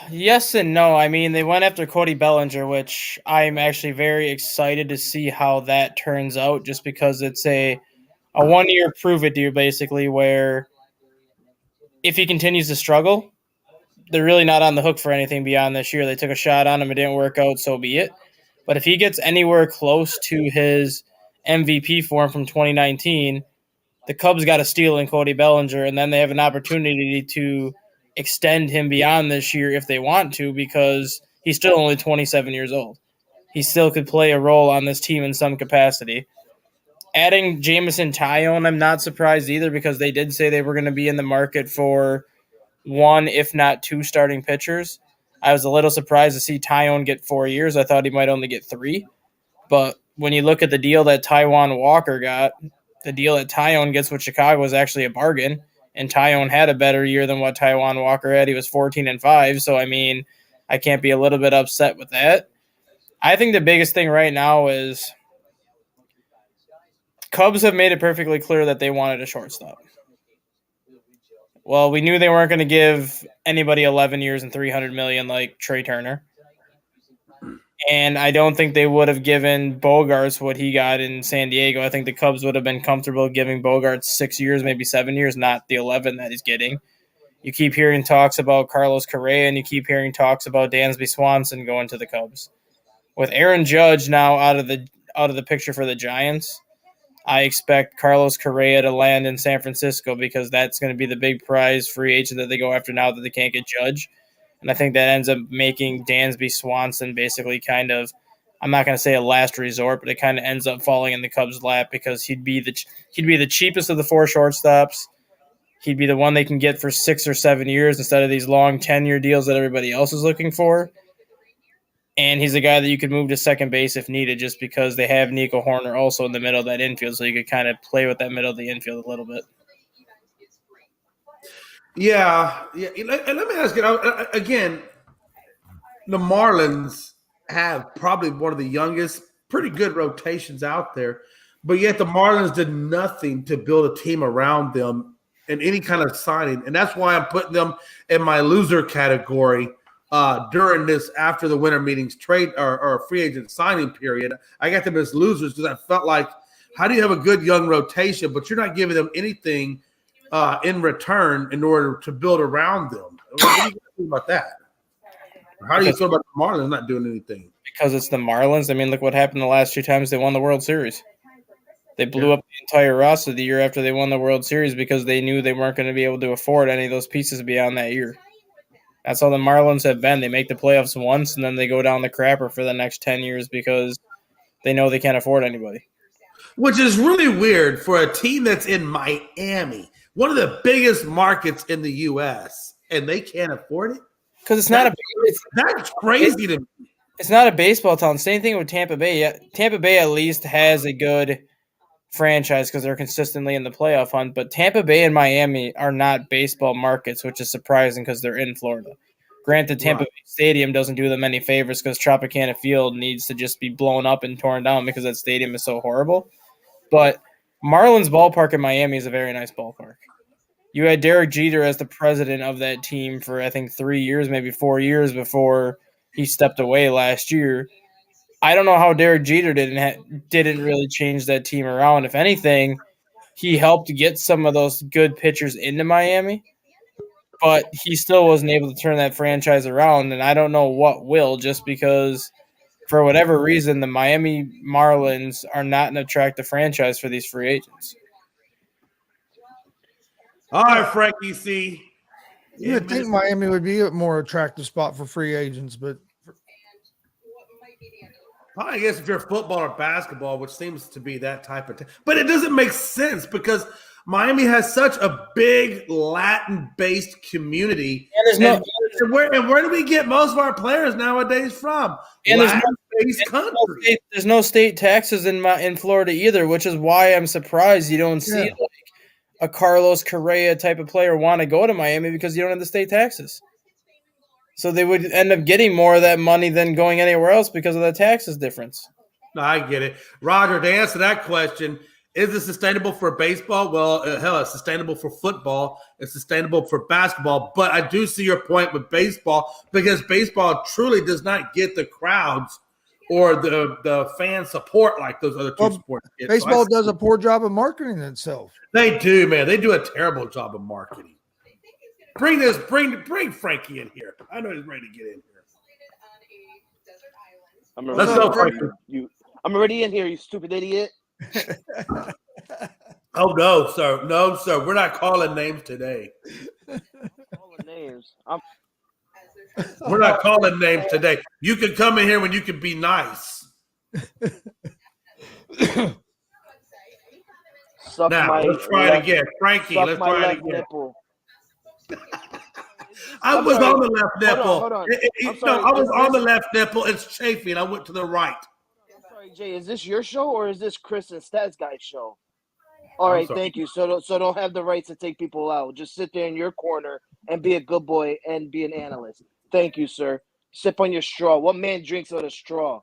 [SPEAKER 2] Yes and no. I mean, they went after Cody Bellinger, which I'm actually very excited to see how that turns out just because it's a 1-year prove-it deal, basically, where if he continues to struggle, they're really not on the hook for anything beyond this year. They took a shot on him. It didn't work out, so be it. But if he gets anywhere close to his MVP form from 2019, the Cubs got a steal in Cody Bellinger, and then they have an opportunity to extend him beyond this year if they want to, because he's still only 27 years old. He still could play a role on this team in some capacity. Adding Jameson Taillon, I'm not surprised either, because they did say they were going to be in the market for one, if not two, starting pitchers. I was a little surprised to see Taillon get 4 years. I thought he might only get 3. But when you look at the deal that Taijuan Walker got, the deal that Taillon gets with Chicago was actually a bargain. And Taillon had a better year than what Taijuan Walker had. He was 14-5. So, I mean, I can't be a little bit upset with that. I think the biggest thing right now is Cubs have made it perfectly clear that they wanted a shortstop. Well, we knew they weren't going to give anybody 11 years and $300 million like Trey Turner. And I don't think they would have given Bogarts what he got in San Diego. I think the Cubs would have been comfortable giving Bogarts 6 years, maybe 7 years, not the 11 that he's getting. You keep hearing talks about Carlos Correa, and you keep hearing talks about Dansby Swanson going to the Cubs. With Aaron Judge now out of the picture for the Giants, I expect Carlos Correa to land in San Francisco, because that's going to be the big prize free agent that they go after now that they can't get Judge. And I think that ends up making Dansby Swanson basically kind of, I'm not going to say a last resort, but it kind of ends up falling in the Cubs' lap, because he'd be the cheapest of the 4 shortstops. He'd be the one they can get for 6 or 7 years instead of these long 10-year deals that everybody else is looking for. And he's a guy that you could move to second base if needed, just because they have Nico Horner also in the middle of that infield, so you could kind of play with that middle of the infield a little bit.
[SPEAKER 3] Yeah. And let me ask you again. The Marlins have probably one of the youngest, pretty good rotations out there, but yet the Marlins did nothing to build a team around them in any kind of signing, and that's why I'm putting them in my loser category during this after the winter meetings trade or free agent signing period. I got them as losers because I felt like, how do you have a good young rotation, but you're not giving them anything in return in order to build around them? What do you think about that? How do you feel about the Marlins not doing anything?
[SPEAKER 2] Because it's the Marlins. I mean, look what happened the last 2 times they won the World Series. They blew up the entire roster the year after they won the World Series, because they knew they weren't going to be able to afford any of those pieces beyond that year. That's how the Marlins have been. They make the playoffs once, and then they go down the crapper for the next 10 years because they know they can't afford anybody.
[SPEAKER 3] Which is really weird for a team that's in Miami, one of the biggest markets in the U.S., and they can't afford it?
[SPEAKER 2] Because
[SPEAKER 3] that's crazy to me.
[SPEAKER 2] It's not a baseball town. Same thing with Tampa Bay. Tampa Bay at least has a good franchise because they're consistently in the playoff hunt. But Tampa Bay and Miami are not baseball markets, which is surprising because they're in Florida. Granted, Tampa Bay Stadium doesn't do them any favors because Tropicana Field needs to just be blown up and torn down because that stadium is so horrible. But Marlins Ballpark in Miami is a very nice ballpark. You had Derek Jeter as the president of that team for, I think, 3 years, maybe 4 years before he stepped away last year. I don't know how Derek Jeter didn't really change that team around. If anything, he helped get some of those good pitchers into Miami, but he still wasn't able to turn that franchise around, and I don't know what will, just because for whatever reason the Miami Marlins are not an attractive franchise for these free agents.
[SPEAKER 3] All right, Frankie C.
[SPEAKER 1] You would think Miami would be a more attractive spot for free agents, but
[SPEAKER 3] I guess if you're football or basketball, which seems to be that type of but it doesn't make sense because Miami has such a big Latin-based community. And where do we get most of our players nowadays from?
[SPEAKER 2] And
[SPEAKER 3] Latin-based country.
[SPEAKER 2] There's no state taxes in Florida either, which is why I'm surprised you don't see like a Carlos Correa type of player want to go to Miami because you don't have the state taxes. So they would end up getting more of that money than going anywhere else because of the taxes difference.
[SPEAKER 3] No, I get it. Roger, to answer that question, is it sustainable for baseball? Well, hell, it's sustainable for football. It's sustainable for basketball. But I do see your point with baseball because baseball truly does not get the crowds or the fan support like those other two sports get.
[SPEAKER 1] Baseball does a poor job of marketing itself.
[SPEAKER 3] They do, man. They do a terrible job of marketing. Bring Frankie in here. I know he's ready to get in here.
[SPEAKER 4] I'm already in here, you stupid idiot.
[SPEAKER 3] Oh no, sir. No, sir. We're not calling names today.
[SPEAKER 4] Calling names.
[SPEAKER 3] We're not calling names today. You can come in here when you can be nice.
[SPEAKER 4] Suck
[SPEAKER 3] Now,
[SPEAKER 4] my
[SPEAKER 3] let's try
[SPEAKER 4] left,
[SPEAKER 3] it again. Frankie,
[SPEAKER 4] suck
[SPEAKER 3] let's
[SPEAKER 4] my
[SPEAKER 3] try it
[SPEAKER 4] left
[SPEAKER 3] again.
[SPEAKER 4] nipple.
[SPEAKER 3] I
[SPEAKER 4] I'm
[SPEAKER 3] was
[SPEAKER 4] sorry.
[SPEAKER 3] on the left nipple.
[SPEAKER 4] Hold on. I'm
[SPEAKER 3] No,
[SPEAKER 4] sorry.
[SPEAKER 3] I was
[SPEAKER 4] Is
[SPEAKER 3] on the
[SPEAKER 4] this-
[SPEAKER 3] left nipple. It's chafing. I went to the right.
[SPEAKER 4] I'm sorry, Jay. Is this your show or is this Chris and Stats Guy's show? All
[SPEAKER 3] I'm
[SPEAKER 4] right,
[SPEAKER 3] sorry.
[SPEAKER 4] thank you. So don't have the right to take people out. Just sit there in your corner and be a good boy and be an analyst. Thank you, sir. Sip on your straw. What man drinks with a straw?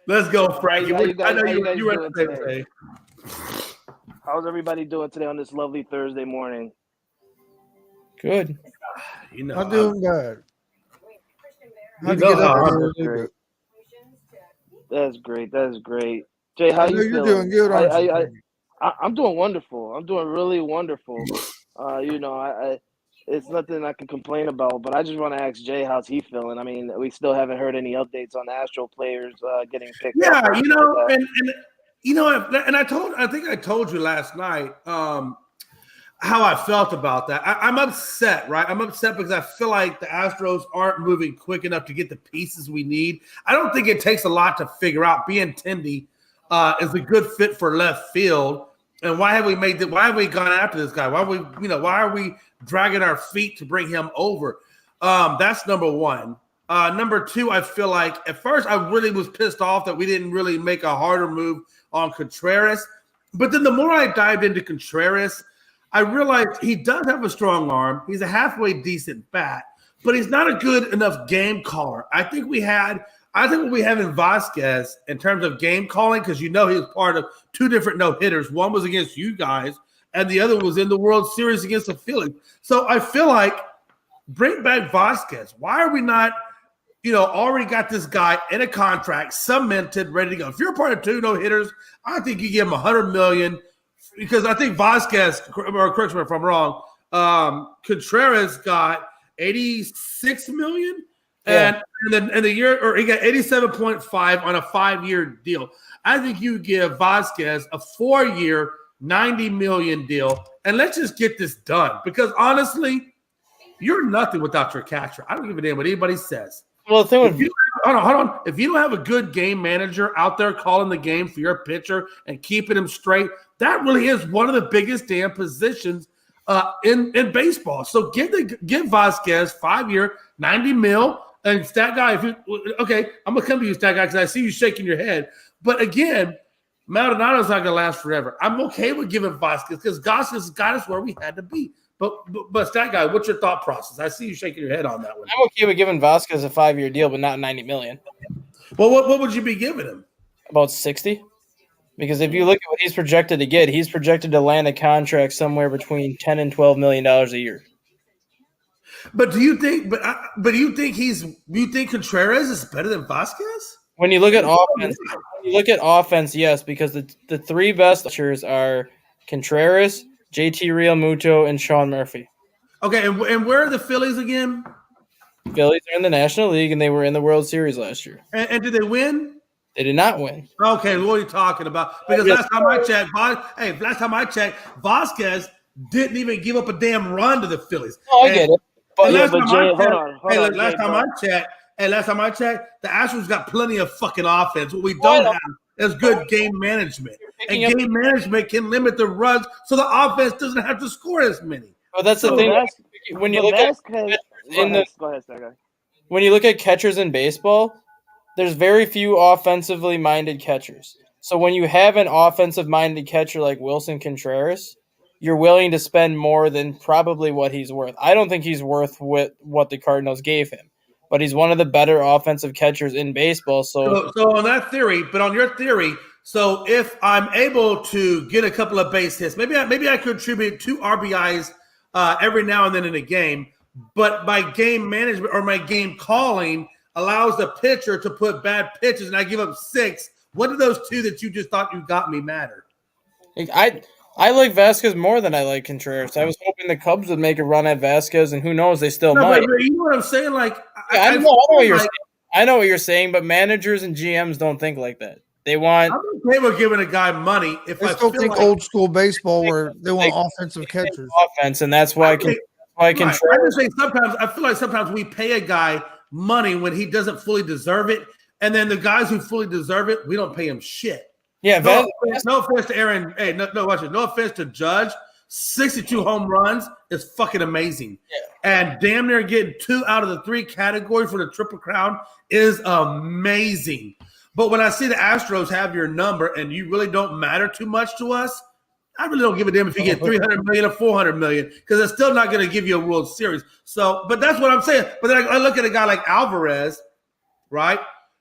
[SPEAKER 3] Let's go, Frankie.
[SPEAKER 4] How you guys-
[SPEAKER 3] I know
[SPEAKER 4] how you guys
[SPEAKER 3] you were
[SPEAKER 4] doing
[SPEAKER 3] at the same
[SPEAKER 4] today?
[SPEAKER 3] thing.
[SPEAKER 4] How's everybody doing today on this lovely Thursday morning?
[SPEAKER 2] Good.
[SPEAKER 3] You know,
[SPEAKER 1] Not doing bad.
[SPEAKER 3] You
[SPEAKER 1] Had to
[SPEAKER 3] know
[SPEAKER 1] get up
[SPEAKER 3] how I-
[SPEAKER 1] early, but
[SPEAKER 4] That's great. That's great. Jay, how
[SPEAKER 1] I know
[SPEAKER 4] you
[SPEAKER 1] you're
[SPEAKER 4] feeling?
[SPEAKER 1] doing good, aren't you? Frankie?
[SPEAKER 4] I'm doing wonderful. I'm doing really wonderful. It's nothing I can complain about, but I just want to ask Jay how's he feeling. I mean, we still haven't heard any updates on the Astro players getting picked up.
[SPEAKER 3] Yeah,
[SPEAKER 4] or anything like that.
[SPEAKER 3] and you know, and I think I told you last night how I felt about that. I'm upset, right? I'm upset because I feel like the Astros aren't moving quick enough to get the pieces we need. I don't think it takes a lot to figure out. Benintendi is a good fit for left field. And why have we why have we gone after this guy? Why are we dragging our feet to bring him over? That's number one. Number two, I feel like at first I really was pissed off that we didn't really make a harder move on Contreras. But then the more I dived into Contreras, I realized he does have a strong arm. He's a halfway decent bat, but he's not a good enough game caller. I think what we have in Vasquez in terms of game calling, because he was part of two different no-hitters. One was against you guys, and the other was in the World Series against the Phillies. So I feel like bring back Vasquez. Why are we not, already got this guy in a contract, cemented, ready to go? If you're a part of two no-hitters, I think you give him $100 million, because I think Vasquez, or correct me if I'm wrong, Contreras got $86 million.
[SPEAKER 2] Yeah.
[SPEAKER 3] And the year, or he got 87.5 on a 5-year deal. I think you give Vasquez a 4-year, $90 million deal, and let's just get this done. Because honestly, you're nothing without your catcher. I don't give a damn what anybody says.
[SPEAKER 2] Well, the thing with
[SPEAKER 3] Hold on. If you don't have a good game manager out there calling the game for your pitcher and keeping him straight, that really is one of the biggest damn positions in baseball. So give Vasquez 5-year, $90 million. And Stat Guy, I'm gonna come to you, Stat Guy, because I see you shaking your head. But again, Maldonado's not gonna last forever. I'm okay with giving Vasquez because Vasquez got us where we had to be. But Stat Guy, what's your thought process? I see you shaking your head on that one.
[SPEAKER 2] I'm okay with giving Vasquez a 5-year deal, but not $90 million.
[SPEAKER 3] Well, what would you be giving him?
[SPEAKER 2] About 60. Because if you look at what he's projected to get, he's projected to land a contract somewhere between $10 and $12 million a year.
[SPEAKER 3] But do you think? But you think Contreras is better than Vasquez?
[SPEAKER 2] When you look at offense, yes, because the three best pitchers are Contreras, JT Realmuto, and Sean Murphy.
[SPEAKER 3] Okay, and where are the Phillies again?
[SPEAKER 2] Phillies are in the National League, and they were in the World Series last year.
[SPEAKER 3] And did they win?
[SPEAKER 2] They did not win.
[SPEAKER 3] Okay, what are you talking about? Because last time I checked, Vasquez didn't even give up a damn run to the Phillies.
[SPEAKER 2] Oh, I get it.
[SPEAKER 4] But
[SPEAKER 3] last
[SPEAKER 4] Jay,
[SPEAKER 3] time I checked, the Astros got plenty of fucking offense. What we don't have is good game management. And game management can limit the runs so the offense doesn't have to score as many.
[SPEAKER 2] Well, that's the thing. When you look when you look at catchers in baseball, there's very few offensively minded catchers. So when you have an offensive minded catcher like Wilson Contreras, you're willing to spend more than probably what he's worth. I don't think he's worth what the Cardinals gave him, but he's one of the better offensive catchers in baseball. So
[SPEAKER 3] on that theory, but on your theory, so if I'm able to get a couple of base hits, maybe I contribute 2 RBIs every now and then in a game, but my game management or my game calling allows the pitcher to put bad pitches, and I give up 6. What do those 2 that you just thought you got me matter?
[SPEAKER 2] I like Vasquez more than I like Contreras. I was hoping the Cubs would make a run at Vasquez, and who knows, they still might.
[SPEAKER 3] But you know what I'm saying? Like,
[SPEAKER 2] I know what you're saying. I know what you're saying, but managers and GMs don't think like that. They want.
[SPEAKER 3] I'm okay with giving a guy money if
[SPEAKER 1] I
[SPEAKER 3] I
[SPEAKER 1] still
[SPEAKER 3] feel
[SPEAKER 1] think
[SPEAKER 3] like
[SPEAKER 1] old school baseball where they want offensive catchers.
[SPEAKER 2] offense, and that's why I can.
[SPEAKER 3] right. I just think sometimes I feel like sometimes we pay a guy money when he doesn't fully deserve it, and then the guys who fully deserve it, we don't pay him shit.
[SPEAKER 2] Yeah,
[SPEAKER 3] no offense to Aaron. Hey, watch it. No offense to Judge. 62 home runs is fucking amazing. Yeah. And damn near getting 2 out of the 3 categories for the Triple Crown is amazing. But when I see the Astros have your number and you really don't matter too much to us, I really don't give a damn if you get 300 million or 400 million because it's still not going to give you a World Series. So, but that's what I'm saying. But then I look at a guy like Alvarez, right,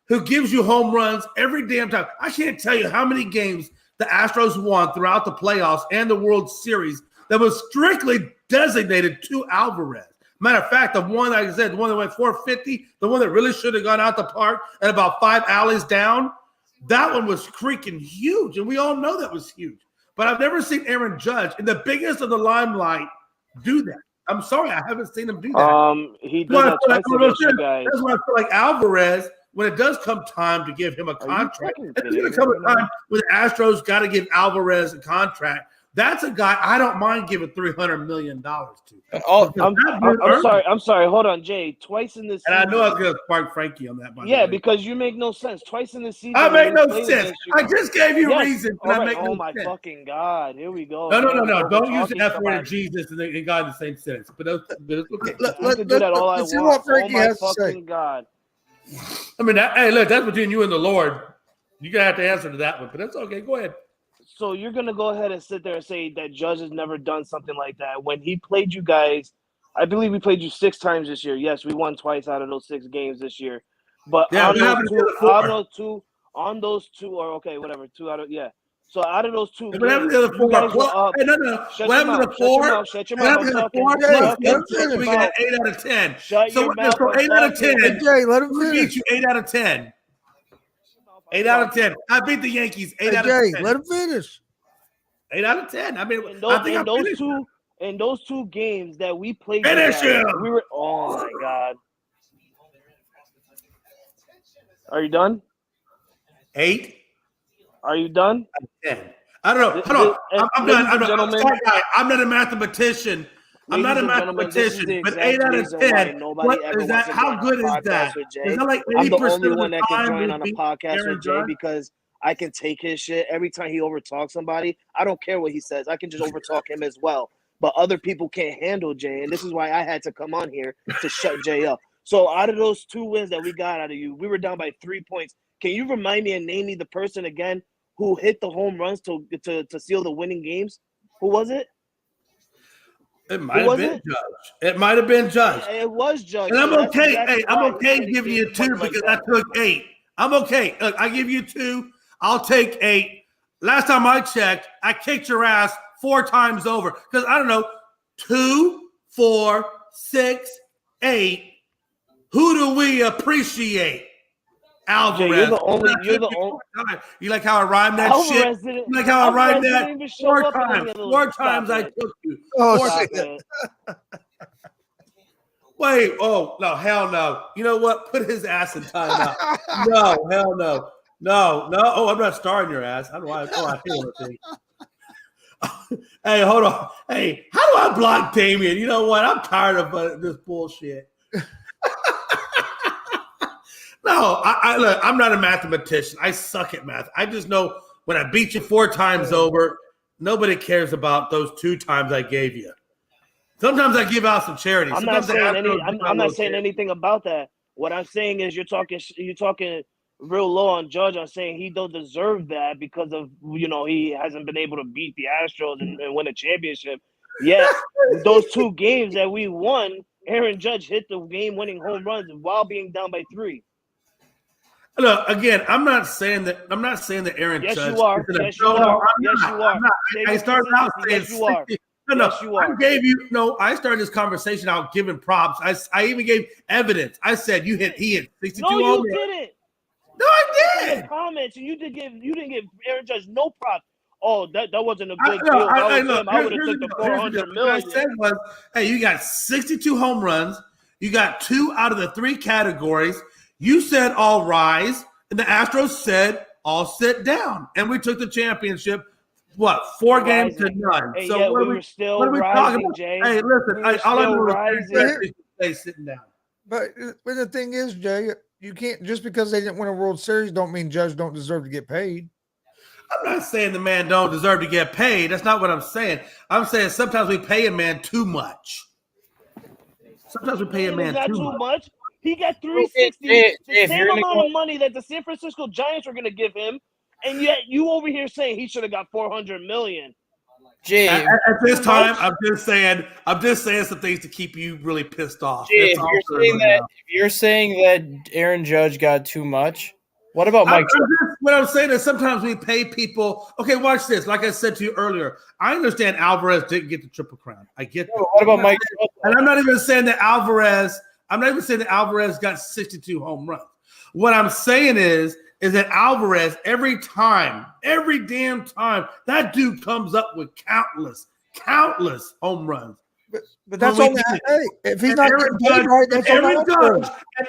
[SPEAKER 3] who gives you home runs every damn time. I can't tell you how many games the Astros won throughout the playoffs and the World Series that was strictly designated to Alvarez. Matter of fact, the one I said, the one that went 450, the one that really should have gone out the park and about 5 alleys down, that one was freaking huge, and we all know that was huge. But I've never seen Aaron Judge in the biggest of the limelight do that. I'm sorry, I haven't seen him do that.
[SPEAKER 4] He did that twice against you guys.
[SPEAKER 3] That's why I feel like Alvarez, when it does come time to give him a contract, it's going to come a time when the Astros got to give Alvarez a contract. That's a guy I don't mind giving $300 million to.
[SPEAKER 4] I'm sorry. Hold on, Jay. Twice in this season.
[SPEAKER 3] And I know I was going to spark Frankie on that.
[SPEAKER 4] Yeah, because you make no sense. Twice in the season.
[SPEAKER 3] I make no sense. I just gave you reasons.
[SPEAKER 4] Oh, my fucking God. Here we go.
[SPEAKER 3] No. Don't use the F word Jesus and God in the same sentence. But okay.
[SPEAKER 4] Let's do that all I want.
[SPEAKER 1] What Frankie has to say.
[SPEAKER 4] God.
[SPEAKER 3] I mean, hey, look, that's between you and the Lord. You're going to have to answer to that one. But that's okay. Go ahead.
[SPEAKER 4] So you're going to go ahead and sit there and say that Judge has never done something like that. When he played you guys, I believe we played you 6 times this year. Yes, we won twice out of those 6 games this year. But on those two, or okay, whatever, 2 out of, yeah. So out of those 2 games,
[SPEAKER 3] what happened to the 4? What happened to the 4?
[SPEAKER 4] Shut your
[SPEAKER 3] What
[SPEAKER 4] mouth.
[SPEAKER 3] happened to the 4? We got 8 out of 10.
[SPEAKER 4] Shut your mouth.
[SPEAKER 3] So 8 out of 10.
[SPEAKER 1] Hey, Jay, let him
[SPEAKER 3] We
[SPEAKER 1] finish.
[SPEAKER 3] beat you 8 out of 10. 8 out of 10. I beat the Yankees 8 out of
[SPEAKER 1] Jay,
[SPEAKER 3] 10.
[SPEAKER 1] let him finish.
[SPEAKER 3] 8 out of 10. I mean,
[SPEAKER 4] in those two games that we played,
[SPEAKER 3] we
[SPEAKER 4] were. Oh my God! Are you done?
[SPEAKER 3] 8.
[SPEAKER 4] Are you done?
[SPEAKER 3] 10. I don't know. Hold on. I'm done. I'm not a mathematician. I'm not a mathematician, but 8 out of 10. What is that? How good is that? Is that like 80%
[SPEAKER 4] I'm the only one
[SPEAKER 3] of the
[SPEAKER 4] that can
[SPEAKER 3] time
[SPEAKER 4] join on a podcast with Jay because I can take his shit every time he overtalks somebody. I don't care what he says. I can just overtalk him as well. But other people can't handle Jay, and this is why I had to come on here to shut Jay up. So out of those 2 wins that we got out of you, we were down by 3 points. Can you remind me and name me the person again who hit the home runs to seal the winning games? Who was it?
[SPEAKER 3] It might have been Judge. It might have been Judge.
[SPEAKER 4] It was Judge.
[SPEAKER 3] And I'm okay. Hey, I'm okay giving you 2 because I took 8. I'm okay. Look, I give you 2. I'll take 8. Last time I checked, I kicked your ass 4 times over. Because I don't know, 2, 4, 6, 8. Who do we appreciate? Alvarez.
[SPEAKER 4] Jay, you're the only.
[SPEAKER 3] You like how I rhymed that
[SPEAKER 4] Alvarez
[SPEAKER 3] shit? You like how I rhymed that? 4 times. 4 times I took you.
[SPEAKER 1] Oh, shit.
[SPEAKER 3] Wait, oh, no, hell no. You know what? Put his ass in timeout. No, hell no. No. Oh, I'm not starring your ass. I don't know why. Oh, I feel it. Hey, hold on. Hey, how do I block Damien? You know what? I'm tired of this bullshit. No, look, I'm not a mathematician. I suck at math. I just know when I beat you 4 times over, nobody cares about those 2 times I gave you. Sometimes I give out some charity.
[SPEAKER 4] I'm not saying anything about that. What I'm saying is you're talking real low on Judge. I'm saying he don't deserve that because of he hasn't been able to beat the Astros and win a championship. Yet those 2 games that we won, Aaron Judge hit the game-winning home runs while being down by 3.
[SPEAKER 3] Look, again, I'm not saying that Aaron Judge.
[SPEAKER 4] Yes, you are. Yes, you are. Yes, you are.
[SPEAKER 3] I started out saying
[SPEAKER 4] yes, you are.
[SPEAKER 3] Yes, you are. I started this conversation out giving props. I even gave evidence. I said he hit 62
[SPEAKER 4] No, you didn't.
[SPEAKER 3] No, I did.
[SPEAKER 4] Comments, and you didn't give Aaron Judge no props. Oh, that wasn't a good deal. I would have took the $400 million.
[SPEAKER 3] What I said was, hey, you got 62 home runs. You got 2 out of the 3 categories. You said all rise, and the Astros said all sit down, and we took the championship. What, 4 games to none?
[SPEAKER 4] And
[SPEAKER 3] so
[SPEAKER 4] yet
[SPEAKER 3] what
[SPEAKER 4] we
[SPEAKER 3] are
[SPEAKER 4] were still
[SPEAKER 3] what are we
[SPEAKER 4] rising,
[SPEAKER 3] talking about?
[SPEAKER 4] Jay.
[SPEAKER 3] Hey, listen,
[SPEAKER 4] We were
[SPEAKER 3] all I
[SPEAKER 4] still
[SPEAKER 3] know
[SPEAKER 4] rising.
[SPEAKER 3] is they should stay sitting down.
[SPEAKER 1] But the thing is, Jay, you can't just because they didn't win a World Series don't mean Judge don't deserve to get paid.
[SPEAKER 3] I'm not saying the man don't deserve to get paid. That's not what I'm saying. I'm saying sometimes we pay a man too much. Sometimes we pay a man
[SPEAKER 4] not
[SPEAKER 3] too much.
[SPEAKER 4] He got 360, the same amount of money that the San Francisco Giants were going to give him, and yet you over here saying he should have got $400 million.
[SPEAKER 2] Jay,
[SPEAKER 3] At this time, I'm just saying some things to keep you really pissed off.
[SPEAKER 2] Jay, if you're saying that Aaron Judge got too much, what about Mike?
[SPEAKER 3] What I'm saying is sometimes we pay people. Okay, watch this. Like I said to you earlier, I understand Alvarez didn't get the Triple Crown. I get that.
[SPEAKER 2] What about Mike?
[SPEAKER 3] And I'm not even saying that Alvarez got 62 home runs. What I'm saying is that Alvarez, every damn time, that dude comes up with countless home runs.
[SPEAKER 1] But that's only if he's not getting paid right, that's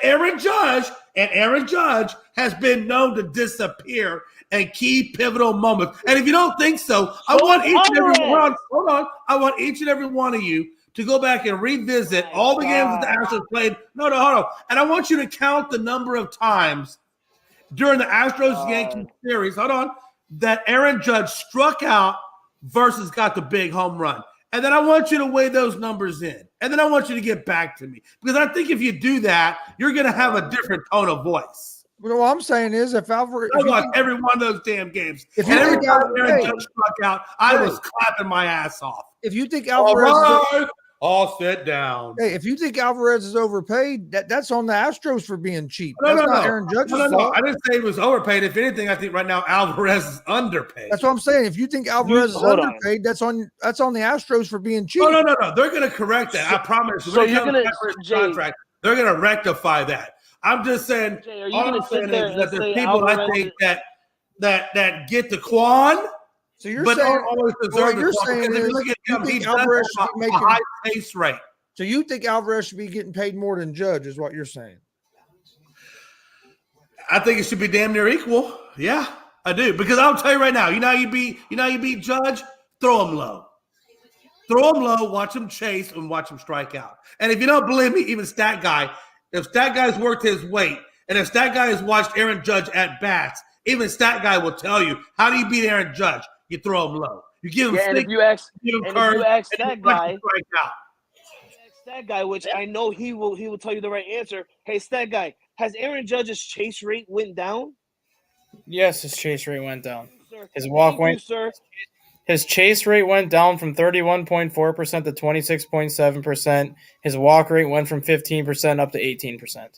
[SPEAKER 3] Aaron Judge has been known to disappear in key pivotal moments. And if you don't think so, I want each and every one of you to go back and revisit all the games that the Astros played. Hold on. And I want you to count the number of times during the Astros-Yankees series, that Aaron Judge struck out versus got the big home run. And then I want you to weigh those numbers in. And then I want you to get back to me. Because I think if you do that, you're going to have a different tone of voice.
[SPEAKER 1] What I'm saying is if Alvarez...
[SPEAKER 3] I watched every one of those damn games.
[SPEAKER 1] If
[SPEAKER 3] and every time Aaron Judge struck out, I was clapping my ass off.
[SPEAKER 1] If you think Alvarez...
[SPEAKER 3] All sit down.
[SPEAKER 1] Hey, if you think Alvarez is overpaid, that's on the Astros for being cheap.
[SPEAKER 3] No.
[SPEAKER 1] Aaron Judge's fault.
[SPEAKER 3] I didn't say he was overpaid. If anything, I think right now Alvarez is underpaid.
[SPEAKER 1] That's what I'm saying. If you think Alvarez is underpaid, that's on the Astros for being cheap.
[SPEAKER 3] No. They're going to correct that. I promise.
[SPEAKER 4] So you're going
[SPEAKER 3] to they're going to rectify that. I'm just saying.
[SPEAKER 4] Jay, are you going to sit there and
[SPEAKER 3] there's people I think that get the Quan.
[SPEAKER 1] So you're
[SPEAKER 3] but
[SPEAKER 1] saying
[SPEAKER 3] always deserve
[SPEAKER 1] you're saying is you think Alvarez should be making
[SPEAKER 3] a high pace rate.
[SPEAKER 1] So you think Alvarez should be getting paid more than Judge is what you're saying?
[SPEAKER 3] I think it should be damn near equal. Yeah, I do. Because I'll tell you right now, you know how you beat Judge? Throw him low. Watch him chase and watch him strike out. And if you don't believe me, even Stat Guy, if Stat Guy's worked his weight, and if Stat Guy has watched Aaron Judge at bats, even Stat Guy will tell you, how do you beat Aaron Judge? You throw him low. You give him
[SPEAKER 4] and if you ask that guy, which I know he will tell you the right answer. Hey, Stat Guy, has Aaron Judge's chase rate went down?
[SPEAKER 2] Yes, his chase rate went down. His His chase rate went down from 31.4% to 26.7%. His walk rate went from 15% up to 18%.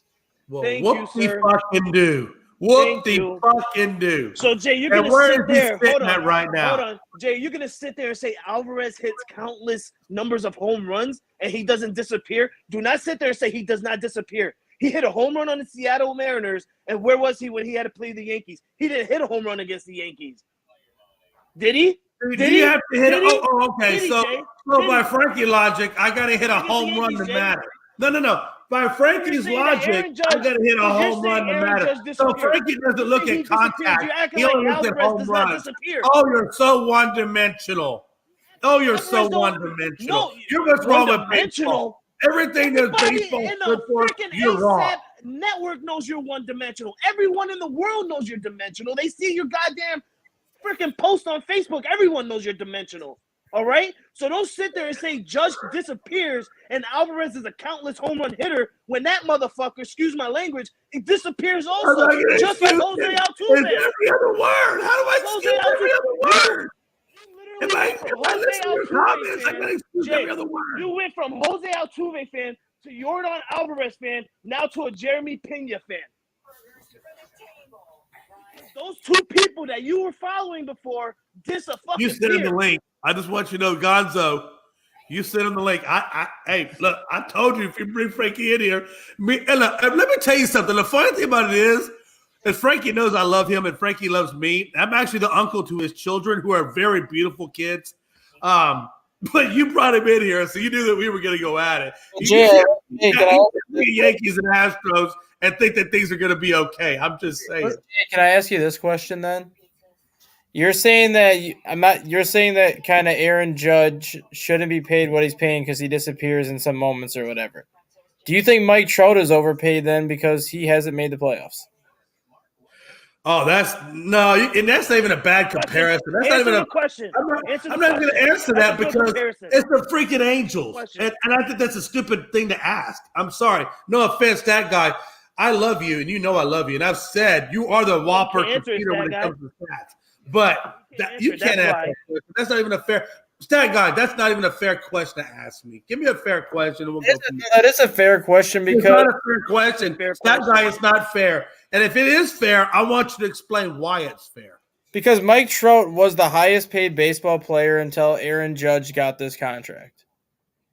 [SPEAKER 3] Well, fucking do. Fucking do.
[SPEAKER 4] So Jay, you're gonna sit there. Hold on, Jay. You're gonna sit there and say Alvarez hits countless numbers of home runs and he doesn't disappear. Do not sit there and say he does not disappear. He hit a home run on the Seattle Mariners, and where was he when he had to play the Yankees? He didn't hit a home run against the Yankees. Did he?
[SPEAKER 3] Did he have to hit okay. So by Frankie logic, I gotta hit a home run to matter. No. By Frankie's logic, I got to hit a home run to matter. So Frankie doesn't look at contact. He only looks at home runs. Oh, you're so one-dimensional. You're one-dimensional. You're what's wrong with baseball. Everything that's baseball good for, you're wrong.
[SPEAKER 4] Network knows you're one-dimensional. Everyone in the world knows you're dimensional. They see your goddamn freaking post on Facebook. Everyone knows you're dimensional. All right? So don't sit there and say Judge disappears and Alvarez is a countless home run hitter when that motherfucker, excuse my language, it disappears also. Just like Jose Altuve.
[SPEAKER 3] Every other word. How do I excuse every other word? If I listen to your comments, I got to excuse every other word.
[SPEAKER 4] You went from Jose Altuve fan to Yordan Alvarez fan, now to a Jeremy Pena fan. Those two people that you were following before disappear.
[SPEAKER 3] You sent him the link. I just want you to know, Gonzo, you sent him the link. Hey, look, I told you if you bring Frankie in here. Let me tell you something. The funny thing about it is Frankie knows I love him and Frankie loves me. I'm actually the uncle to his children who are very beautiful kids. But you brought him in here, so you knew that we were going to go at it.
[SPEAKER 2] Jay, hey, can I
[SPEAKER 3] Yankees and Astros and think that things are going to be okay. I'm just saying.
[SPEAKER 2] Can I ask you this question then? You're saying that You're saying that kind of Aaron Judge shouldn't be paid what he's paying because he disappears in some moments or whatever. Do you think Mike Trout is overpaid then because he hasn't made the playoffs?
[SPEAKER 3] Oh, and that's not even a bad comparison. That's not even a
[SPEAKER 4] question.
[SPEAKER 3] I'm not going to answer that because it's the freaking Angels, and I think that's a stupid thing to ask. I'm sorry, no offense, that guy. I love you, and you know I love you, and I've said you are the whopper computer when it comes to stats. But you can't ask that question. That's not even a fair stat guy. That's not even a fair question to ask me. Give me a fair question, and we'll go from there.
[SPEAKER 2] That is a fair question because
[SPEAKER 3] it's not a fair question. Stat guy, it's not fair. And if it is fair, I want you to explain why it's fair.
[SPEAKER 2] Because Mike Trout was the highest paid baseball player until Aaron Judge got this contract.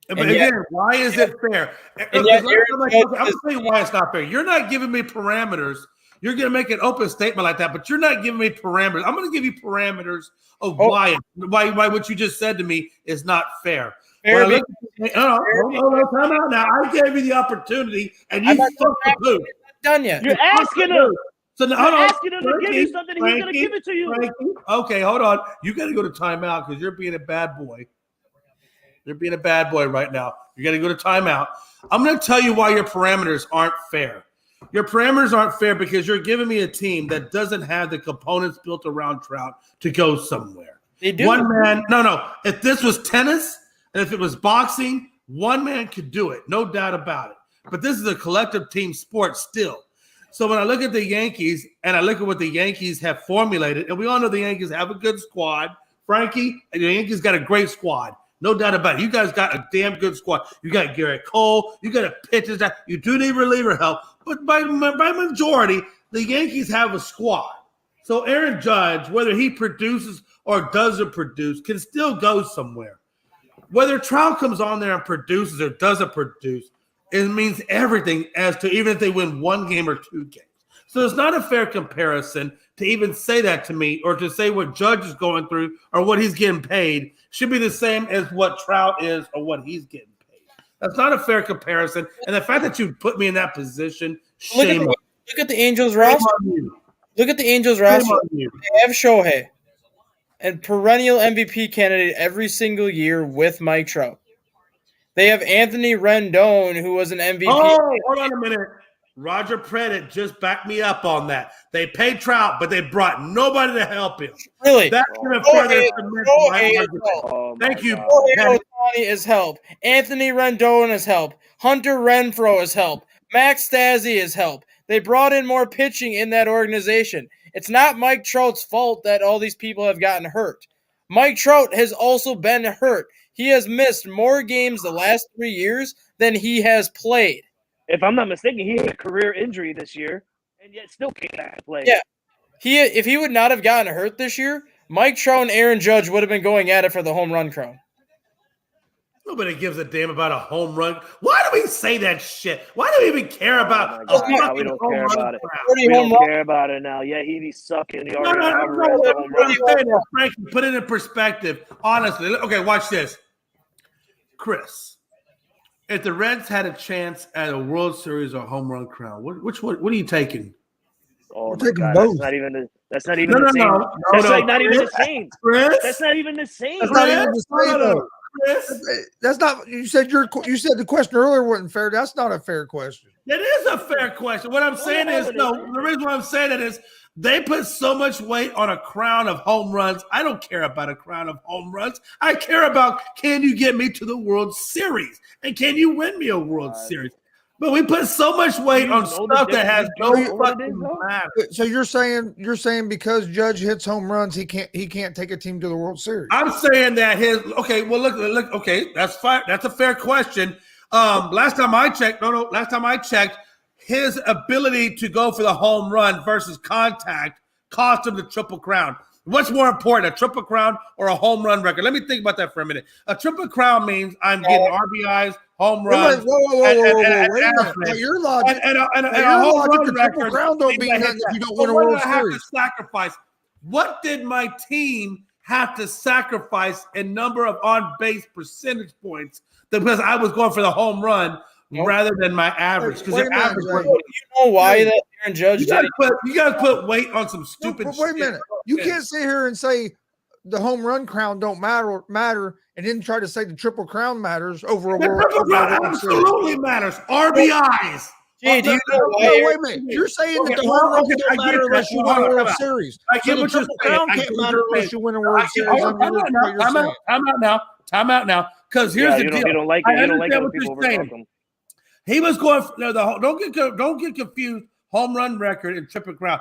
[SPEAKER 3] But again, why is it fair? I'm going to tell you why it's not fair. You're not giving me parameters. You're going to make an open statement like that, but you're not giving me parameters. I'm going to give you parameters of why what you just said to me is not fair. Time out now. I gave you the opportunity, and you fucked the booth.
[SPEAKER 2] Done yet?
[SPEAKER 4] You're asking him.
[SPEAKER 3] So
[SPEAKER 4] you're asking him to give you something. He's going to give it to you.
[SPEAKER 3] Okay, hold on. You got to go to timeout because you're being a bad boy. You're being a bad boy right now. You got to go to timeout. I'm going to tell you why your parameters aren't fair. Your parameters aren't fair because you're giving me a team that doesn't have the components built around Trout to go somewhere.
[SPEAKER 2] They do.
[SPEAKER 3] One man, no. If this was tennis and if it was boxing, one man could do it, no doubt about it. But this is a collective team sport still. So when I look at the Yankees and I look at what the Yankees have formulated, and we all know the Yankees have a good squad. Frankie, the Yankees got a great squad. No doubt about it. You guys got a damn good squad. You got Garrett Cole. You got a pitcher that you do need reliever help. But by majority, the Yankees have a squad. So Aaron Judge, whether he produces or doesn't produce, can still go somewhere. Whether Trout comes on there and produces or doesn't produce, it means everything as to even if they win one game or two games. So it's not a fair comparison to even say that to me or to say what Judge is going through or what he's getting paid should be the same as what Trout is or what he's getting paid. That's not a fair comparison. And the fact that you put me in that position, shame on you.
[SPEAKER 2] Look at the Angels roster. Look at the Angels roster. They have Shohei, and perennial MVP candidate every single year with Mike Trout. They have Anthony Rendon, who was an MVP.
[SPEAKER 3] Oh, hold on a minute. Roger Predit just backed me up on that. They paid Trout, but they brought nobody to help him.
[SPEAKER 2] Really?
[SPEAKER 3] That's going to further cement my argument. Thank you.
[SPEAKER 2] Shohei Ohtani is help. Anthony Rendon is help. Hunter Renfroe is help. Max Stassi is help. They brought in more pitching in that organization. It's not Mike Trout's fault that all these people have gotten hurt. Mike Trout has also been hurt. He has missed more games the last 3 years than he has played.
[SPEAKER 4] If I'm not mistaken, he had a career injury this year, and yet still can't play.
[SPEAKER 2] Yeah, if he would not have gotten hurt this year, Mike Trout and Aaron Judge would have been going at it for the home run crown.
[SPEAKER 3] Nobody gives a damn about a home run. Why do we say that shit? Why do we even care about
[SPEAKER 4] a fucking home run? We don't care about it now. Yeah, he be sucking.
[SPEAKER 3] No. Frankie, put it in perspective. Honestly, okay, watch this. Chris, if the Reds had a chance at a World Series or home run crown, what are you taking?
[SPEAKER 4] Oh, my God, that's not even the same. Not even the same.
[SPEAKER 3] Chris?
[SPEAKER 4] That's not even the same.
[SPEAKER 1] That's not even the same, though. Chris? That's not. You said the question earlier wasn't fair. That's not a fair question.
[SPEAKER 3] It is a fair question. What I'm saying is, the reason why I'm saying it is they put so much weight on a crown of home runs. I don't care about a crown of home runs. I care about, can you get me to the World Series? And can you win me a World Series? But we put so much weight on stuff that has no fucking matter.
[SPEAKER 1] So you're saying because Judge hits home runs, he can't take a team to the World Series.
[SPEAKER 3] I'm saying that look, okay, that's fine. That's a fair question. Last time I checked, his ability to go for the home run versus contact cost him the Triple Crown. What's more important, a Triple Crown or a home run record? Let me think about that for a minute. A Triple Crown means I'm getting RBIs, home runs.
[SPEAKER 1] Whoa. Your logic.
[SPEAKER 3] And a home run record.
[SPEAKER 1] Triple Crown don't mean nothing if you don't win a World Series.
[SPEAKER 3] Have to sacrifice. What did my team have to sacrifice a number of on-base percentage points because I was going for the home run rather than my average. Because your average,
[SPEAKER 2] you know why that Aaron Judge did it?
[SPEAKER 3] You got to put weight on some stupid.
[SPEAKER 1] But wait a minute, you can't sit here and say the home run crown don't matter, and then try to say the triple crown matters over a world.
[SPEAKER 3] Triple crown absolutely matters. RBIs.
[SPEAKER 2] Jay, do you know why?
[SPEAKER 1] No, wait a minute. You're saying that the home runs don't matter unless you win a World Series.
[SPEAKER 3] I get what you're saying.
[SPEAKER 1] Crown can't matter unless you win a World Series.
[SPEAKER 3] Time out now. Because here's the deal.
[SPEAKER 4] You don't like it. You don't like it when people overtalk him.
[SPEAKER 3] He was going. Don't get confused. Home run record and triple crown.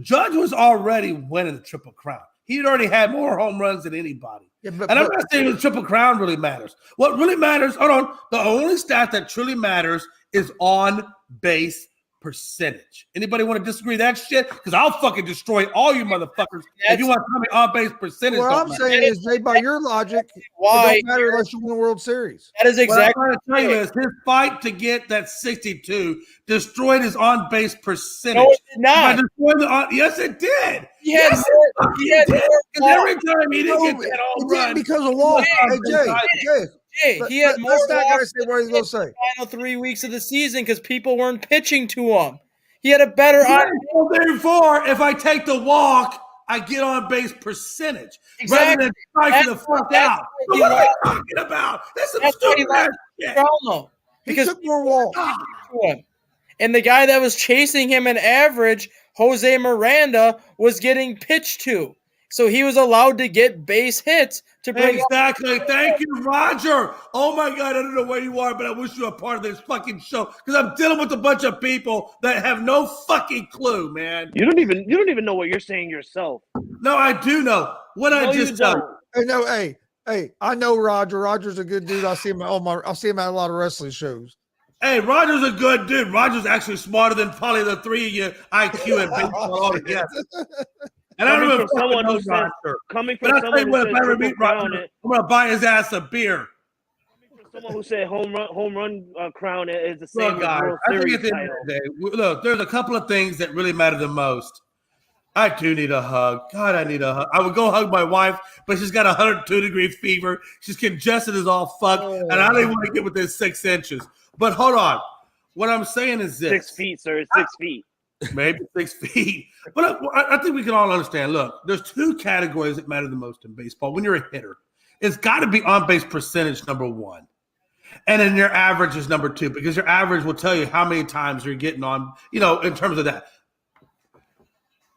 [SPEAKER 3] Judge was already winning the triple crown. He'd already had more home runs than anybody. Yeah, and I'm not saying the triple crown really matters. What really matters, hold on, the only stat that truly matters is on base percentage. Anybody want to disagree with that shit? Because I'll fucking destroy all you motherfuckers if you want to tell me on base percentage.
[SPEAKER 1] What I'm saying is, Jay, by your logic,
[SPEAKER 2] why
[SPEAKER 1] it don't matter unless you win a World Series.
[SPEAKER 2] That is exactly
[SPEAKER 3] what I'm trying to tell you is his fight to get that 62 destroyed his on base percentage.
[SPEAKER 2] No, it did not.
[SPEAKER 3] Yes, it did.
[SPEAKER 2] He had
[SPEAKER 3] every time he didn't get that home run
[SPEAKER 1] because of walks. Jay,
[SPEAKER 2] he had more
[SPEAKER 1] walks. That guy say what he's gonna say.
[SPEAKER 2] Final 3 weeks of the season because people weren't pitching to him. He had a better on.
[SPEAKER 3] Therefore, if I take the walk, I get on base percentage rather than striking the fuck out. So what are we talking about? That's some stupid ass shit.
[SPEAKER 2] Because
[SPEAKER 1] he took more walks.
[SPEAKER 2] And the guy that was chasing him in average, Jose Miranda, was getting pitched to. So he was allowed to get base hits to bring
[SPEAKER 3] exactly. Thank you, Roger. Oh my God, I don't know where you are, but I wish you were a part of this fucking show because I'm dealing with a bunch of people that have no fucking clue, man.
[SPEAKER 4] You don't even know what you're saying yourself.
[SPEAKER 3] No, I do know what I just done.
[SPEAKER 1] Hey, I know Roger. Roger's a good dude. I see him at a lot of wrestling shows.
[SPEAKER 3] Hey, Roger's a good dude. Roger's actually smarter than probably the three of you IQ and baseball all together. And I don't know if someone who says, coming from someone who says, if I ever meet Roger, I'm gonna buy his ass a beer.
[SPEAKER 4] Coming from someone who said home run crown is the same.
[SPEAKER 3] Look, guys, I think at the end of the day, look, there's a couple of things that really matter the most. I do need a hug. God, I need a hug. I would go hug my wife, but she's got 102-degree fever. She's congested as all fuck, and I don't even want to get within 6 inches. But hold on. What I'm saying is this.
[SPEAKER 4] 6 feet, sir. It's 6 feet.
[SPEAKER 3] Maybe 6 feet. But I think we can all understand. Look, there's two categories that matter the most in baseball. When you're a hitter, it's got to be on-base percentage, number one. And then your average is number two, because your average will tell you how many times you're getting on, in terms of that.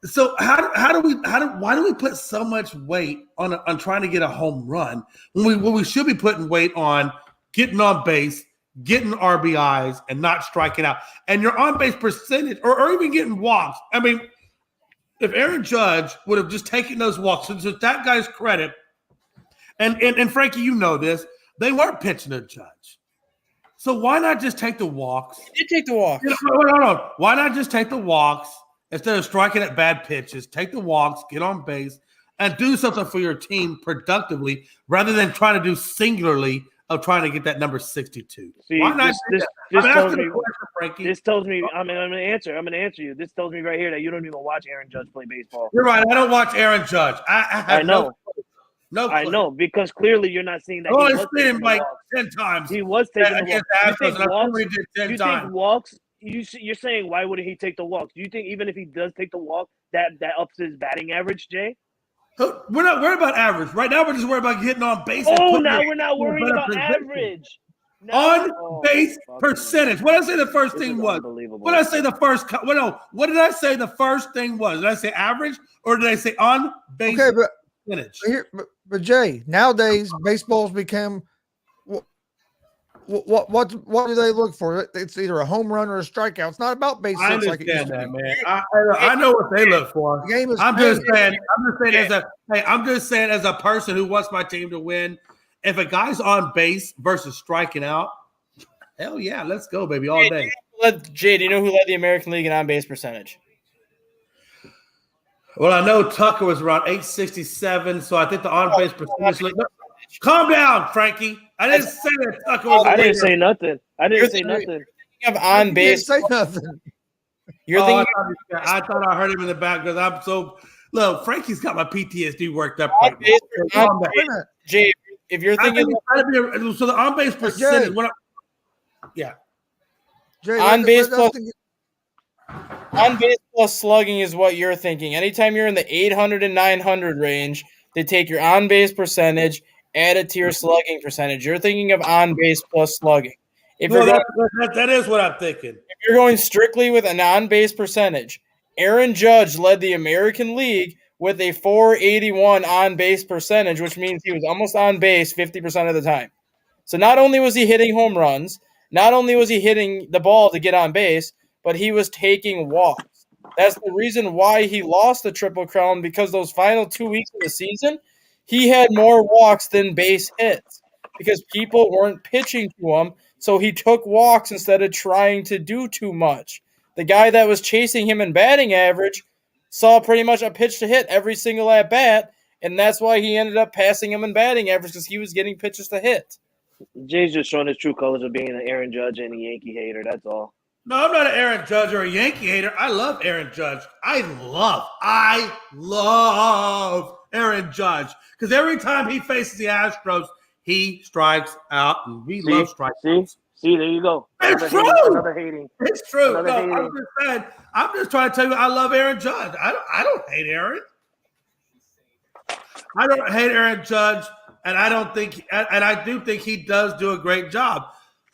[SPEAKER 3] So why do we put so much weight on trying to get a home run when we should be putting weight on getting on base, getting RBIs, and not striking out? And your on-base percentage, or even getting walks. I mean, if Aaron Judge would have just taken those walks, so to that guy's credit, and Frankie, you know this, they weren't pitching to Judge. So why not just take the walks?
[SPEAKER 2] He did take the walks.
[SPEAKER 3] Hold on. Why not just take the walks instead of striking at bad pitches? Take the walks, get on base, and do something for your team productively rather than trying to do singularly of trying to get that number 62.
[SPEAKER 4] See,
[SPEAKER 3] why not
[SPEAKER 4] this tells me I'm gonna answer you. This tells me right here that you don't even watch Aaron Judge play baseball.
[SPEAKER 3] You're right. I don't watch Aaron Judge. I know. No,
[SPEAKER 4] I know, because clearly you're not seeing that.
[SPEAKER 3] Oh, I've seen him like 10 times.
[SPEAKER 4] He was taking the walks.
[SPEAKER 3] You think
[SPEAKER 4] walks? You're saying why wouldn't he take the walks? Do you think even if he does take the walk, that ups his batting average, Jay?
[SPEAKER 3] We're not worried about average. Right now, we're just worried about getting on base.
[SPEAKER 4] Oh, now we're not worried about average.
[SPEAKER 3] On base percentage. What did I say the first thing was? What did I say the first? What did I say the first thing was? Did I say average or did I say on base percentage?
[SPEAKER 1] But Jay, nowadays baseball's become what do they look for? It's either a home run or a strikeout. It's not about base hits. I
[SPEAKER 3] understand that, man. I know what they look for.
[SPEAKER 1] The game is
[SPEAKER 3] I'm just saying as a person who wants my team to win, if a guy's on base versus striking out, hell yeah, let's go, baby, all day.
[SPEAKER 2] Jay, do you know who led the American League in on-base percentage?
[SPEAKER 3] Well, I know Tucker was around 867, so I think the on-base percentage. Calm down, Frankie. I didn't say that Tucker was.
[SPEAKER 4] I didn't say nothing. You're thinking
[SPEAKER 2] of on-base.
[SPEAKER 1] Say nothing.
[SPEAKER 2] You're thinking.
[SPEAKER 3] I thought I heard him in the back because I'm so. Look, Frankie's got my PTSD worked up
[SPEAKER 2] On
[SPEAKER 3] right
[SPEAKER 2] base,
[SPEAKER 3] now.
[SPEAKER 2] on base, Jay, if you're
[SPEAKER 3] I
[SPEAKER 2] thinking
[SPEAKER 3] think it's gotta be so the on base percentage. Yeah.
[SPEAKER 1] Jay,
[SPEAKER 2] on base
[SPEAKER 1] let us
[SPEAKER 2] plus on base plus slugging is what you're thinking. Anytime you're in the 800 and 900 range, they take your on base percentage, add it to your slugging percentage. You're thinking of on base plus slugging. If
[SPEAKER 3] Well,
[SPEAKER 2] you're
[SPEAKER 3] that is what I'm thinking.
[SPEAKER 2] if you're going strictly with an on base percentage, Aaron Judge led the American League with a 481 on base percentage, which means he was almost on base 50% of the time. So not only was he hitting home runs, not only was he hitting the ball to get on base, but he was taking walks. That's the reason why he lost the Triple Crown, because those final 2 weeks of the season, he had more walks than base hits because people weren't pitching to him, so he took walks instead of trying to do too much. The guy that was chasing him in batting average saw pretty much a pitch to hit every single at bat, and that's why he ended up passing him in batting average, because he was getting pitches to hit.
[SPEAKER 4] Jay's just showing his true colors of being an Aaron Judge and a Yankee hater. That's all.
[SPEAKER 3] No, I'm not an Aaron Judge or a Yankee hater. I love Aaron Judge. I love Aaron Judge because every time he faces the Astros, he strikes out, and we love strikeouts.
[SPEAKER 4] See, there you go.
[SPEAKER 3] It's true.
[SPEAKER 4] Another hating.
[SPEAKER 3] It's true.
[SPEAKER 4] Another
[SPEAKER 3] No,
[SPEAKER 4] hating.
[SPEAKER 3] I'm just saying. I'm just trying to tell you, I love Aaron Judge. I don't hate Aaron. I don't hate Aaron Judge, and I don't think, and I do think he does do a great job.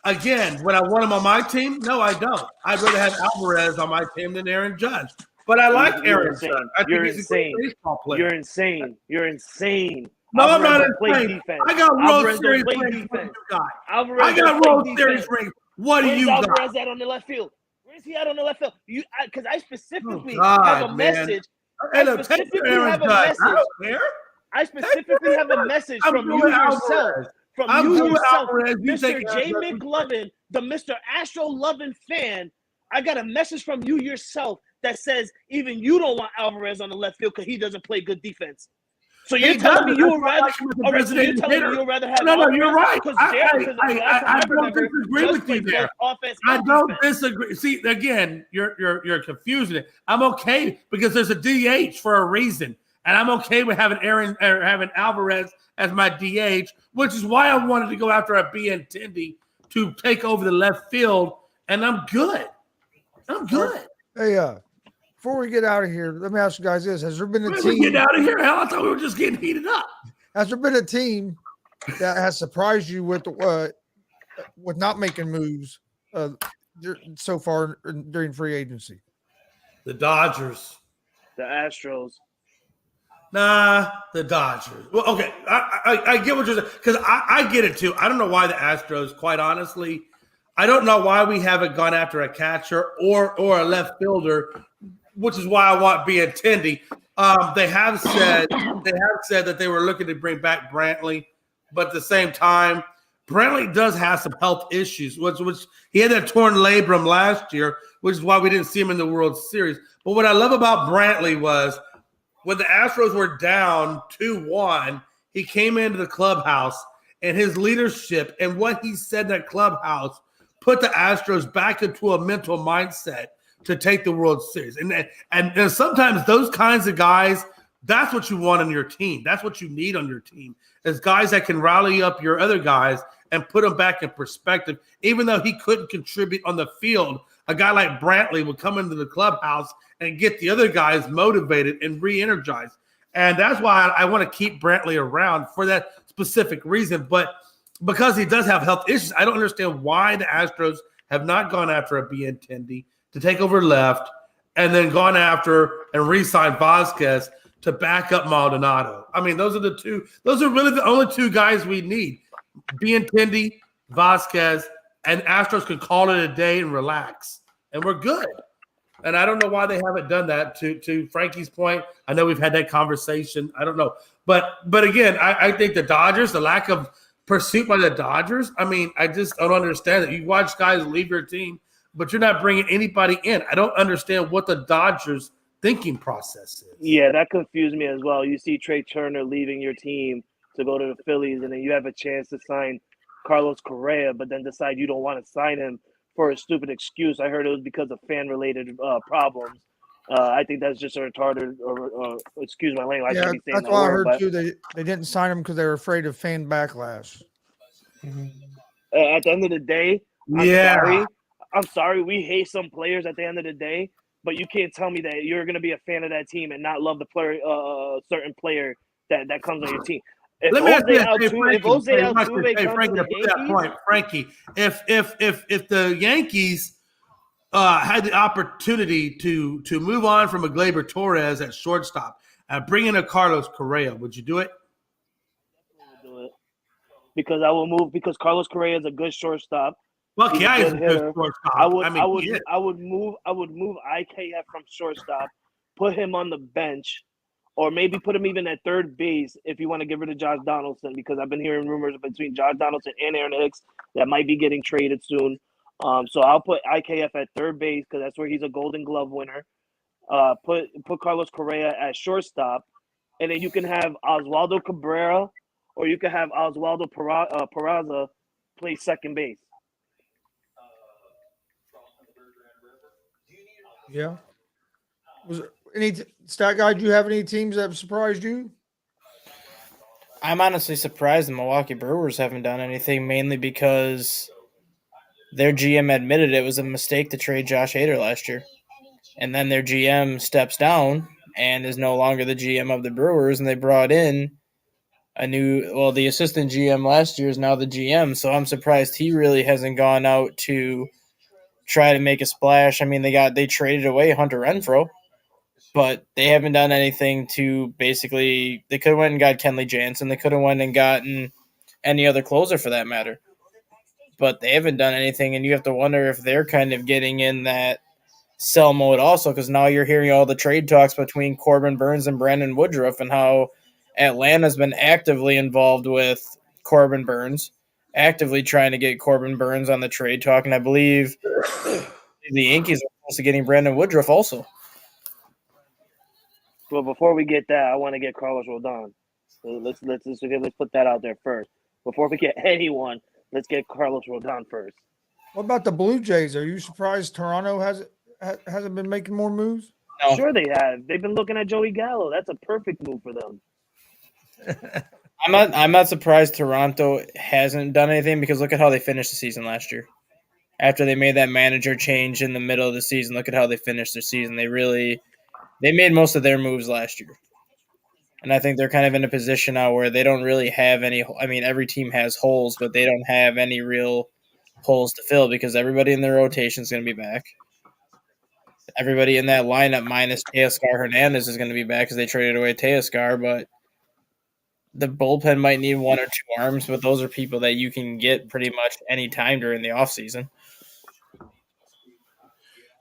[SPEAKER 3] Again, would I want him on my team? No, I don't. I'd rather have Alvarez on my team than Aaron Judge. But I like Aaron Judge. I think he's a great baseball player.
[SPEAKER 4] You're insane. You're insane.
[SPEAKER 3] No, I'm not
[SPEAKER 4] Alvarez
[SPEAKER 3] insane. I got World Series rings. What do you got? I got World Series rings. What do you got?
[SPEAKER 4] Where's Alvarez at on the left field? Where's he at on the left field? Because I specifically
[SPEAKER 3] God,
[SPEAKER 4] have a
[SPEAKER 3] man.
[SPEAKER 4] message.
[SPEAKER 3] Hey, look, take your Aaron Judge. I don't care.
[SPEAKER 4] I specifically have a message from you yourself. From you yourself, Mr. J. McLovin, the Mr. Astro loving fan. I got a message from you yourself that says even you don't want Alvarez on the left field because he doesn't play good defense. So you're telling me you would rather? You'd rather have?
[SPEAKER 3] No,
[SPEAKER 4] Alvarez?
[SPEAKER 3] you're right.
[SPEAKER 4] I
[SPEAKER 3] don't disagree with you there. I don't disagree. See, again, you're confusing it. I'm okay because there's a DH for a reason, and I'm okay with having Alvarez as my DH, which is why I wanted to go after a Benintendi to take over the left field, and I'm good.
[SPEAKER 1] Hey, before we get out of here, let me ask you guys this: has there been a
[SPEAKER 3] Wait,
[SPEAKER 1] team?
[SPEAKER 3] we get out of here? Hell, I thought we were just getting heated up.
[SPEAKER 1] Has there been a team that has surprised you with not making moves so far during free agency?
[SPEAKER 3] The Dodgers.
[SPEAKER 4] The Astros.
[SPEAKER 3] Nah, the Dodgers. Well, okay, I get what you're saying because I get it too. I don't know why the Astros, quite honestly, I don't know why we haven't gone after a catcher or a left fielder, which is why I want Benintendi. They have said that they were looking to bring back Brantley, but at the same time, Brantley does have some health issues, which he had that torn labrum last year, which is why we didn't see him in the World Series. But what I love about Brantley was when the Astros were down 2-1, he came into the clubhouse, and his leadership and what he said in that clubhouse put the Astros back into a mental mindset to take the World Series. And sometimes those kinds of guys, that's what you want on your team. That's what you need on your team, is guys that can rally up your other guys and put them back in perspective. Even though he couldn't contribute on the field, a guy like Brantley would come into the clubhouse and get the other guys motivated and re-energized. And that's why I want to keep Brantley around for that specific reason. But because he does have health issues, I don't understand why the Astros have not gone after a Benintendi to take over left and then gone after and re-signed Vasquez to back up Maldonado. I mean, those are really the only two guys we need. Benintendi, Vasquez, and Astros can call it a day and relax. And we're good. And I don't know why they haven't done that. To Frankie's point, I know we've had that conversation. I don't know. But again, I think the Dodgers, the lack of pursuit by the Dodgers, I mean, I just don't understand it. You watch guys leave your team, but you're not bringing anybody in. I don't understand what the Dodgers thinking process is.
[SPEAKER 4] Yeah, that confused me as well. You see Trey Turner leaving your team to go to the Phillies, and then you have a chance to sign Carlos Correa, but then decide you don't want to sign him for a stupid excuse. I heard it was because of fan-related problems. I think that's just a retarded, or excuse my language. I
[SPEAKER 1] Yeah,
[SPEAKER 4] shouldn't be saying
[SPEAKER 1] that's
[SPEAKER 4] that
[SPEAKER 1] why I
[SPEAKER 4] word,
[SPEAKER 1] heard
[SPEAKER 4] but
[SPEAKER 1] too. They didn't sign him because they were afraid of fan backlash.
[SPEAKER 4] at the end of the day,
[SPEAKER 3] Yeah.
[SPEAKER 4] I'm sorry. We hate some players at the end of the day, but you can't tell me that you're going to be a fan of that team and not love the player, certain player that comes on your team. If
[SPEAKER 3] Let me ask you this,
[SPEAKER 4] If Jose Altuve
[SPEAKER 3] hey,
[SPEAKER 4] comes to
[SPEAKER 3] Frankie,
[SPEAKER 4] the
[SPEAKER 3] to put that
[SPEAKER 4] Yankees,
[SPEAKER 3] point, Frankie, if the Yankees had the opportunity to move on from a Gleyber Torres at shortstop and bring in a Carlos Correa, would you do it?
[SPEAKER 4] I will do it because I will move because Carlos Correa is a good shortstop.
[SPEAKER 3] Well,
[SPEAKER 4] He's a
[SPEAKER 3] Kei is
[SPEAKER 4] good
[SPEAKER 3] a good
[SPEAKER 4] hitter.
[SPEAKER 3] shortstop. I mean, he is.
[SPEAKER 4] I would move IKF from shortstop, put him on the bench, or maybe put him even at third base if you want to get rid of Josh Donaldson, because I've been hearing rumors between Josh Donaldson and Aaron Hicks that might be getting traded soon. So I'll put IKF at third base because that's where he's a Golden Glove winner. Put Carlos Correa at shortstop, and then you can have Oswaldo Cabrera, or you can have Oswaldo Peraza play second base.
[SPEAKER 1] Yeah. Was there any stat guy? Do you have any teams that have surprised you?
[SPEAKER 2] I'm honestly surprised the Milwaukee Brewers haven't done anything, mainly because their GM admitted it was a mistake to trade Josh Hader last year. And then their GM steps down and is no longer the GM of the Brewers, and they brought in the assistant GM last year is now the GM, so I'm surprised he really hasn't gone out to try to make a splash. I mean, they traded away Hunter Renfroe, but they haven't done anything to basically – they could have went and got Kenley Jansen. They could have went and gotten any other closer for that matter. But they haven't done anything, and you have to wonder if they're kind of getting in that sell mode also, because now you're hearing all the trade talks between Corbin Burns and Brandon Woodruff and how Atlanta's been actively involved with Corbin Burns, actively trying to get Corbin Burns on the trade talk, and I believe the Yankees are close to getting Brandon Woodruff also.
[SPEAKER 4] Well, before we get that, I want to get Carlos Rodon. Let's put that out there first. Before we get anyone, let's get Carlos Rodon first.
[SPEAKER 1] What about the Blue Jays? Are you surprised Toronto hasn't been making more moves?
[SPEAKER 2] No.
[SPEAKER 4] Sure they have. They've been looking at Joey Gallo. That's a perfect move for them.
[SPEAKER 2] I'm not surprised Toronto hasn't done anything, because look at how they finished the season last year. After they made that manager change in the middle of the season, look at how they finished their season. They made most of their moves last year. And I think they're kind of in a position now where they don't really have any – I mean, every team has holes, but they don't have any real holes to fill because everybody in their rotation is going to be back. Everybody in that lineup minus Teoscar Hernandez is going to be back because they traded away Teoscar, but the bullpen might need one or two arms, but those are people that you can get pretty much any time during the offseason.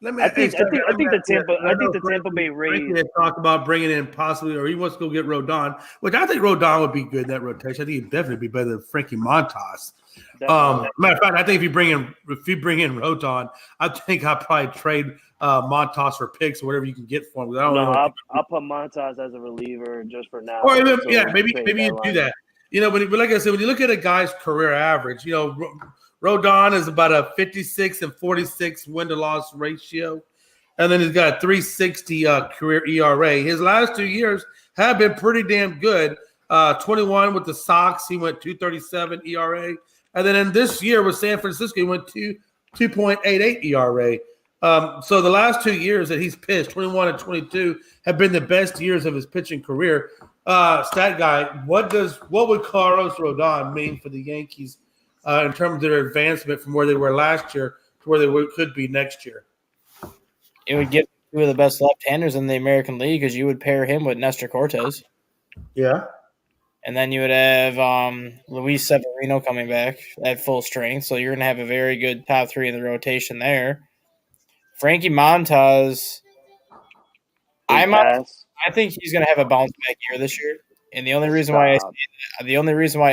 [SPEAKER 4] I think the Tampa Bay Rays
[SPEAKER 3] talked about bringing in possibly, or he wants to go get Rodon, which I think Rodon would be good in that rotation. I think he'd definitely be better than Frankie Montas. Matter of fact, I think if you bring in Rodon, I think I'd probably trade Montas for picks or whatever you can get for him.
[SPEAKER 4] I'll put Montas as a reliever just for now.
[SPEAKER 3] Or even, maybe you do that. But like I said, when you look at a guy's career average, Rodon is about a 56 and 46 win-to-loss ratio. And then he's got a 360 career ERA. His last 2 years have been pretty damn good. 21 with the Sox, he went 2.37 ERA. And then in this year with San Francisco, he went 2.88 ERA. So the last 2 years that he's pitched, 21 and 22, have been the best years of his pitching career. Stat guy, what would Carlos Rodon mean for the Yankees in terms of their advancement from where they were last year to where they could be next year?
[SPEAKER 2] It would give two of the best left-handers in the American League because you would pair him with Nestor Cortez.
[SPEAKER 3] Yeah.
[SPEAKER 2] And then you would have Luis Severino coming back at full strength. So you're going to have a very good top three in the rotation there. Frankie Montas, I think he's going to have a bounce back year this year. And the only reason why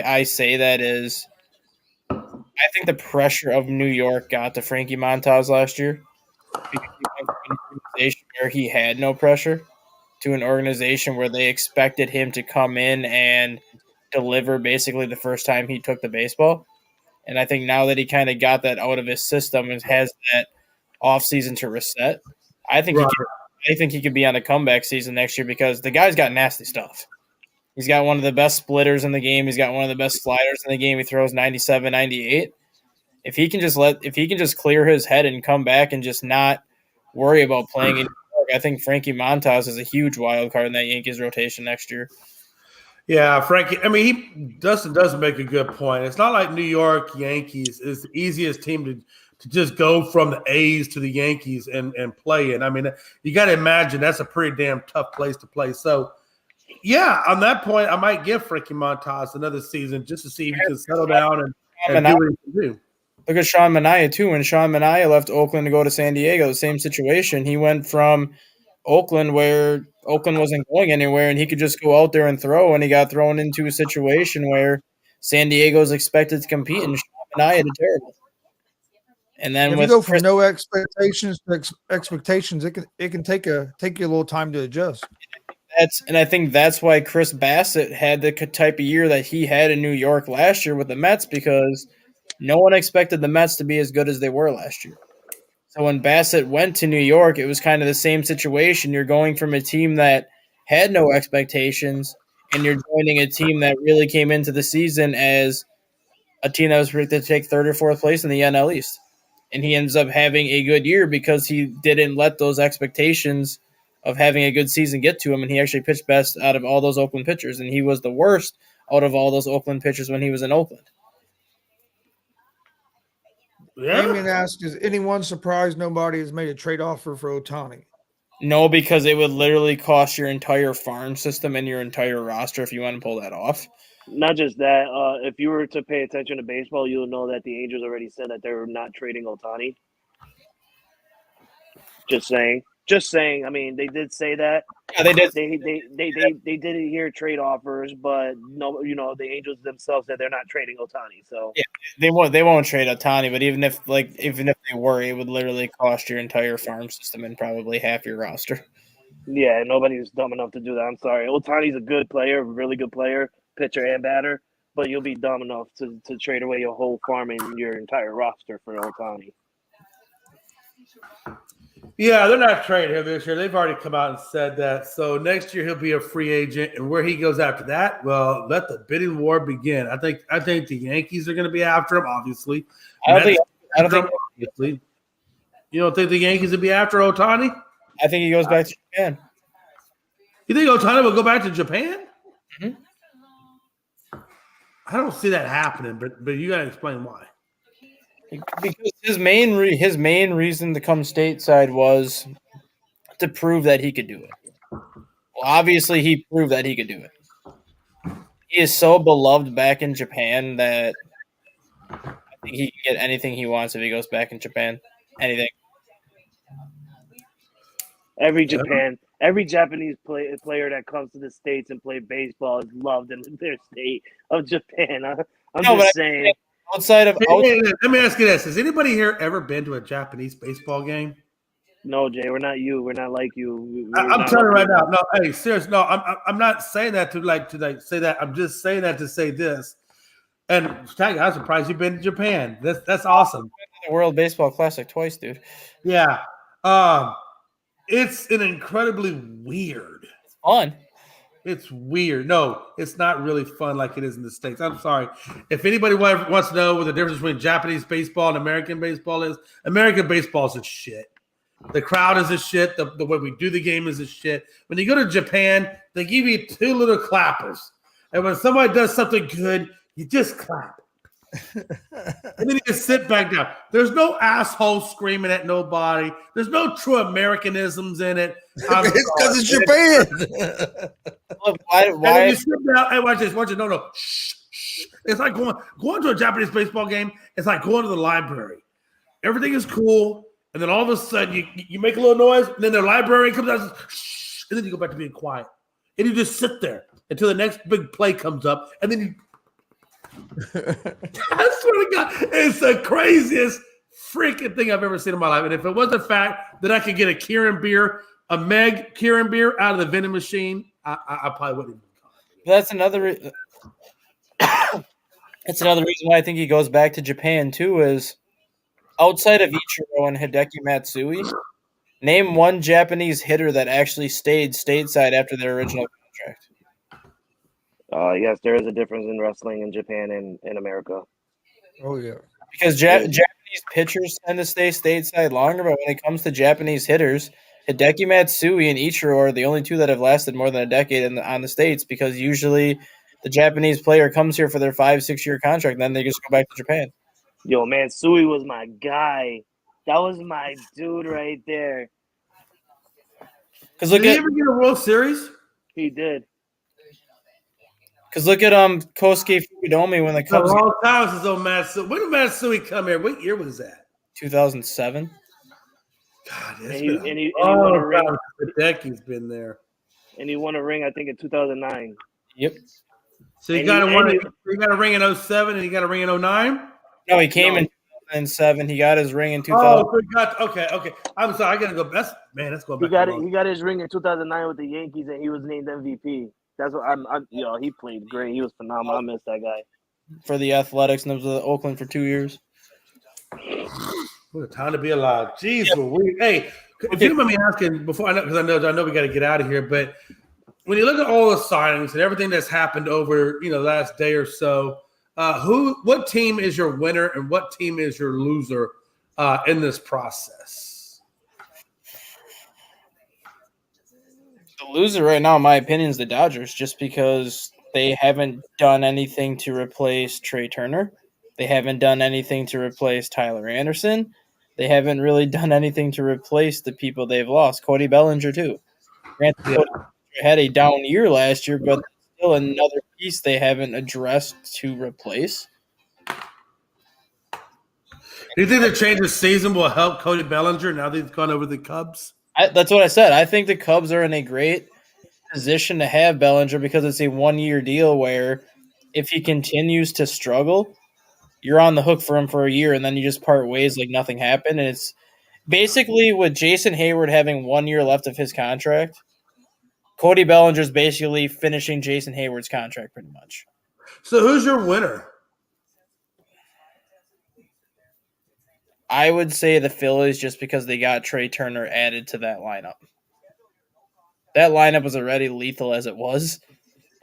[SPEAKER 2] I say that is I think the pressure of New York got to Frankie Montas last year. Because he went from an organization where he had no pressure to an organization where they expected him to come in and deliver basically the first time he took the baseball. And I think now that he kind of got that out of his system and has that offseason to reset, I think I think he could be on a comeback season next year because the guy's got nasty stuff. He's got one of the best splitters in the game. He's got one of the best sliders in the game. He throws 97, 98. If he can just clear his head and come back and just not worry about playing in New York, I think Frankie Montas is a huge wild card in that Yankees rotation next year.
[SPEAKER 3] Yeah, Frankie. I mean, Dustin does make a good point. It's not like New York Yankees is the easiest team to just go from the A's to the Yankees and play in. I mean, you got to imagine that's a pretty damn tough place to play. So, yeah, on that point, I might give Frankie Montas another season just to see if he can settle down and do what he can do.
[SPEAKER 2] Look at Sean Manaea, too. When Sean Manaea left Oakland to go to San Diego, the same situation. He went from Oakland where Oakland wasn't going anywhere, and he could just go out there and throw, and he got thrown into a situation where San Diego's expected to compete, and Sean Manaea did terrible. And then
[SPEAKER 1] if you go from no expectations to expectations, it can take you a little time to adjust.
[SPEAKER 2] I think that's why Chris Bassett had the type of year that he had in New York last year with the Mets, because no one expected the Mets to be as good as they were last year. So when Bassett went to New York, it was kind of the same situation. You're going from a team that had no expectations, and you're joining a team that really came into the season as a team that was predicted to take third or fourth place in the NL East. And he ends up having a good year because he didn't let those expectations of having a good season get to him, and he actually pitched best out of all those Oakland pitchers, and he was the worst out of all those Oakland pitchers when he was in Oakland.
[SPEAKER 3] Yeah.
[SPEAKER 1] Damien asks, is anyone surprised nobody has made a trade offer for Ohtani?
[SPEAKER 2] No, because it would literally cost your entire farm system and your entire roster if you want to pull that off.
[SPEAKER 4] Not just that. If you were to pay attention to baseball, you'll know that the Angels already said that they're not trading Ohtani. Just saying. I mean, they did say that.
[SPEAKER 2] Yeah, they did.
[SPEAKER 4] They didn't hear trade offers, but no, the Angels themselves said they're not trading Ohtani. So
[SPEAKER 2] yeah, they won't trade Ohtani, but even if they were, it would literally cost your entire farm system and probably half your roster.
[SPEAKER 4] Yeah, nobody's dumb enough to do that. I'm sorry. Ohtani's a good player, really good player, pitcher and batter, but you'll be dumb enough to trade away your whole farm and your entire roster for Ohtani.
[SPEAKER 3] Yeah, they're not trading him this year. They've already come out and said that. So next year he'll be a free agent, and where he goes after that, well, let the bidding war begin. I think the Yankees are going to be after him, obviously.
[SPEAKER 2] I don't think.
[SPEAKER 3] Obviously. You don't think the Yankees will be after Ohtani?
[SPEAKER 2] I think he goes back to Japan.
[SPEAKER 3] You think Ohtani will go back to Japan?
[SPEAKER 2] Mm-hmm.
[SPEAKER 3] I don't see that happening, but you got to explain why.
[SPEAKER 2] Because his main reason to come stateside was to prove that he could do it. Well, obviously, he proved that he could do it. He is so beloved back in Japan that I think he can get anything he wants if he goes back in Japan. Anything.
[SPEAKER 4] Every Japanese player that comes to the States and play baseball is loved in their state of Japan. I'm just saying.
[SPEAKER 2] Outside of
[SPEAKER 3] let me ask you this: has anybody here ever been to a Japanese baseball game?
[SPEAKER 4] No, Jay, we're not you. We're not like you.
[SPEAKER 3] I'm telling you right now. No, hey, serious. No, I'm not saying that to say that. I'm just saying that to say this. And I'm surprised you've been to Japan. That's awesome.
[SPEAKER 2] The World Baseball Classic twice, dude.
[SPEAKER 3] Yeah. It's an incredibly weird.
[SPEAKER 2] It's fun.
[SPEAKER 3] It's weird. No, it's not really fun like it is in the States. I'm sorry. If anybody wants to know what the difference between Japanese baseball and American baseball is, American baseball is a shit. The crowd is a shit. The way we do the game is a shit. When you go to Japan, they give you two little clappers. And when somebody does something good, you just clap. And then you just sit back down. There's no asshole screaming at nobody. There's no true Americanisms in it.
[SPEAKER 1] It's because it's Japan.
[SPEAKER 2] Why?
[SPEAKER 3] You sit down. Hey, watch this. Watch it. No. Shh. It's like going to a Japanese baseball game. It's like going to the library. Everything is cool, and then all of a sudden you make a little noise, and then the librarian comes out, and says, shh, and then you go back to being quiet, and you just sit there until the next big play comes up, and then you. I swear to God, it's the craziest freaking thing I've ever seen in my life. And if it was the fact that I could get a Meg Kieran beer out of the vending machine, I probably wouldn't even call it.
[SPEAKER 2] That's another. That's another reason why I think he goes back to Japan too. Is outside of Ichiro and Hideki Matsui, Name one Japanese hitter that actually stayed stateside after their original contract.
[SPEAKER 4] Yes, there is a difference in wrestling in Japan and in America.
[SPEAKER 1] Oh yeah.
[SPEAKER 2] Because Japanese pitchers tend to stay stateside longer, but when it comes to Japanese hitters, Hideki Matsui and Ichiro are the only two that have lasted more than a decade on the States, because usually the Japanese player comes here for their 5-6 year contract, and then they just go back to Japan.
[SPEAKER 4] Yo, man, Sui was my guy. That was my dude right there.
[SPEAKER 2] Because
[SPEAKER 3] Did he ever get a World Series?
[SPEAKER 4] He did.
[SPEAKER 2] Because look at Kosuke Fukudome when the Cubs.
[SPEAKER 3] A long time since old Matsui. When did Matsui come here? What year was that?
[SPEAKER 2] 2007.
[SPEAKER 3] God,
[SPEAKER 4] And he won a ring.
[SPEAKER 3] Hideki's been there.
[SPEAKER 4] And he won a ring, I think, in 2009.
[SPEAKER 2] Yep.
[SPEAKER 3] So he got a ring in 07 and he got a ring in 09?
[SPEAKER 2] No, he came in 2007. He got his ring in 2000.
[SPEAKER 3] Oh, okay. I'm sorry. I gotta go. That's going back.
[SPEAKER 4] He got his ring in 2009 with the Yankees, and he was named MVP. That's what he played great. He was phenomenal. I miss that guy.
[SPEAKER 2] For the Athletics, and it was with Oakland for 2 years.
[SPEAKER 3] What a time to be alive. Jeez, hey, if you don't mind me asking before, because I know we got to get out of here, but when you look at all the signings and everything that's happened over the last day or so, what team is your winner and what team is your loser in this process?
[SPEAKER 2] The loser right now, in my opinion, is the Dodgers, just because they haven't done anything to replace Trey Turner. They haven't done anything to replace Tyler Anderson. They haven't really done anything to replace the people they've lost. Cody Bellinger, too. Granted, Cody had a down year last year, but still another piece they haven't addressed to replace.
[SPEAKER 3] Do you think the change of season will help Cody Bellinger now that he's gone over the Cubs?
[SPEAKER 2] That's what I said. I think the Cubs are in a great position to have Bellinger because it's a 1 year deal where if he continues to struggle, you're on the hook for him for a year, and then you just part ways like nothing happened. And it's basically with Jason Hayward having 1 year left of his contract, Cody Bellinger's basically finishing Jason Hayward's contract pretty much.
[SPEAKER 3] So who's your winner?
[SPEAKER 2] I would say the Phillies, just because they got Trey Turner added to that lineup. That lineup was already lethal as it was,